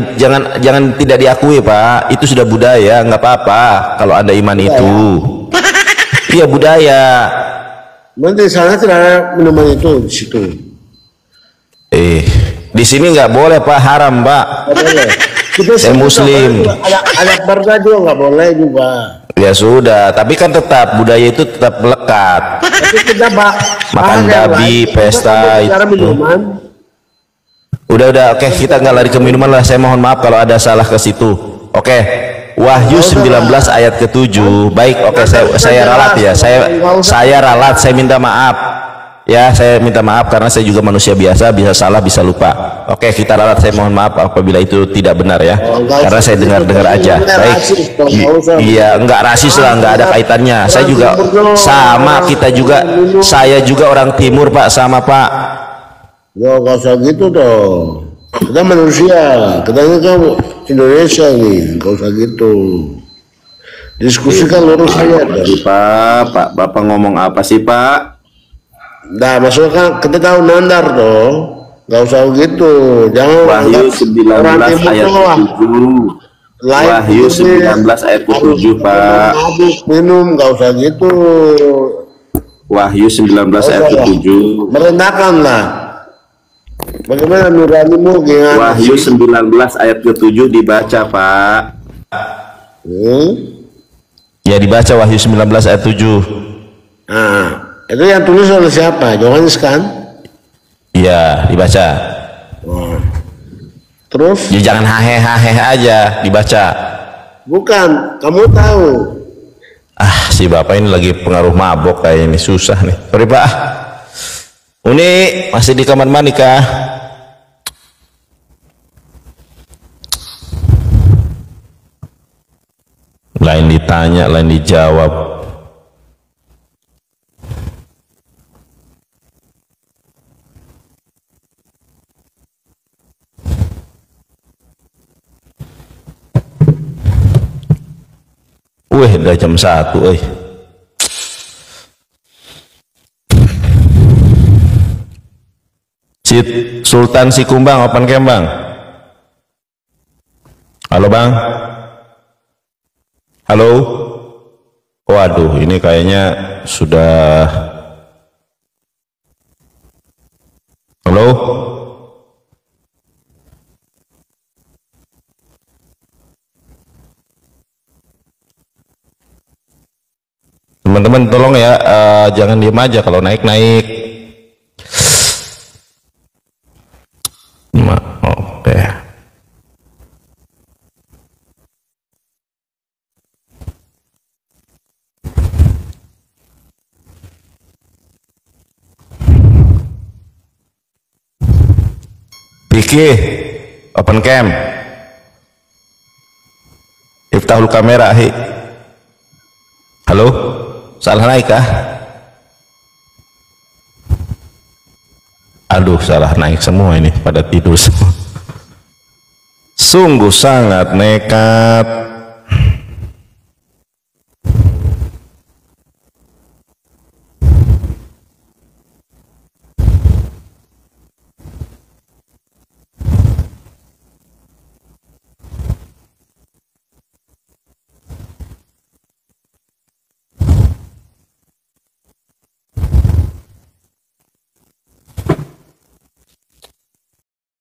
tidak diakui Pak. Itu sudah budaya, nggak apa-apa kalau Anda iman itu. Iya budaya. Nanti di sana tidak ada minuman itu di situ. Di sini nggak boleh Pak, haram Pak. Saya Muslim. Ada perda juga nggak boleh juga. Ya sudah, tapi kan tetap budaya itu tetap melekat. Tapi kita makan babi, pesta itu. Udah, oke, kita nggak lari ke minuman lah. Saya mohon maaf kalau ada salah ke situ. Oke. Wahyu 19 ayat ke-7. Baik, oke, saya ralat ya. Saya ralat, saya minta maaf. Ya, saya minta maaf karena saya juga manusia biasa, bisa salah, bisa lupa. Oke, kita ralat, saya mohon maaf apabila itu tidak benar ya. Karena saya dengar-dengar aja. Baik. Iya, enggak rasis lah, enggak ada kaitannya. Saya juga sama, kita juga, saya juga orang timur, Pak, sama Pak. Ya, nggak usah gitu dong. Kita manusia, kita ini kan Indonesia nih, nggak usah gitu. Diskusikan lurus aja. Pak, Bapak ngomong apa sih, Pak? Nah, maksudnya kan kita tahu nandar dong, nggak usah gitu. Jangan Wahyu 19 ayat 7. Wahyu 19 ayat 7, Pak. Minum, nggak usah gitu. Wahyu 19 ayat 7. Merendahkan lah. Bagaimana nuranimu gimana? Wahyu 19 ayat ke-7 dibaca, Pak. Ya, dibaca Wahyu 19 ayat 7. Nah, itu yang tulis oleh siapa? Yohanes kan? Iya, dibaca. Terus? Ya jangan hahe aja, dibaca. Bukan, kamu tahu. Ah, si bapak ini lagi pengaruh mabok kayak ini, susah nih. Sorry, Pak. Uni masih di kamar mandi kah? Lain ditanya, lain dijawab. Wih, udah jam 1, Sultan Sikumbang, open cam, Bang. Halo, Bang. Halo. Waduh, ini kayaknya sudah. Halo. Teman-teman tolong ya, jangan diem aja kalau naik-naik. Oke. Vicky, open cam. Iftahul kamera, hi. Halo, salah naik kah? Aduh, salah naik semua ini, pada tidur semua. Sungguh sangat nekat.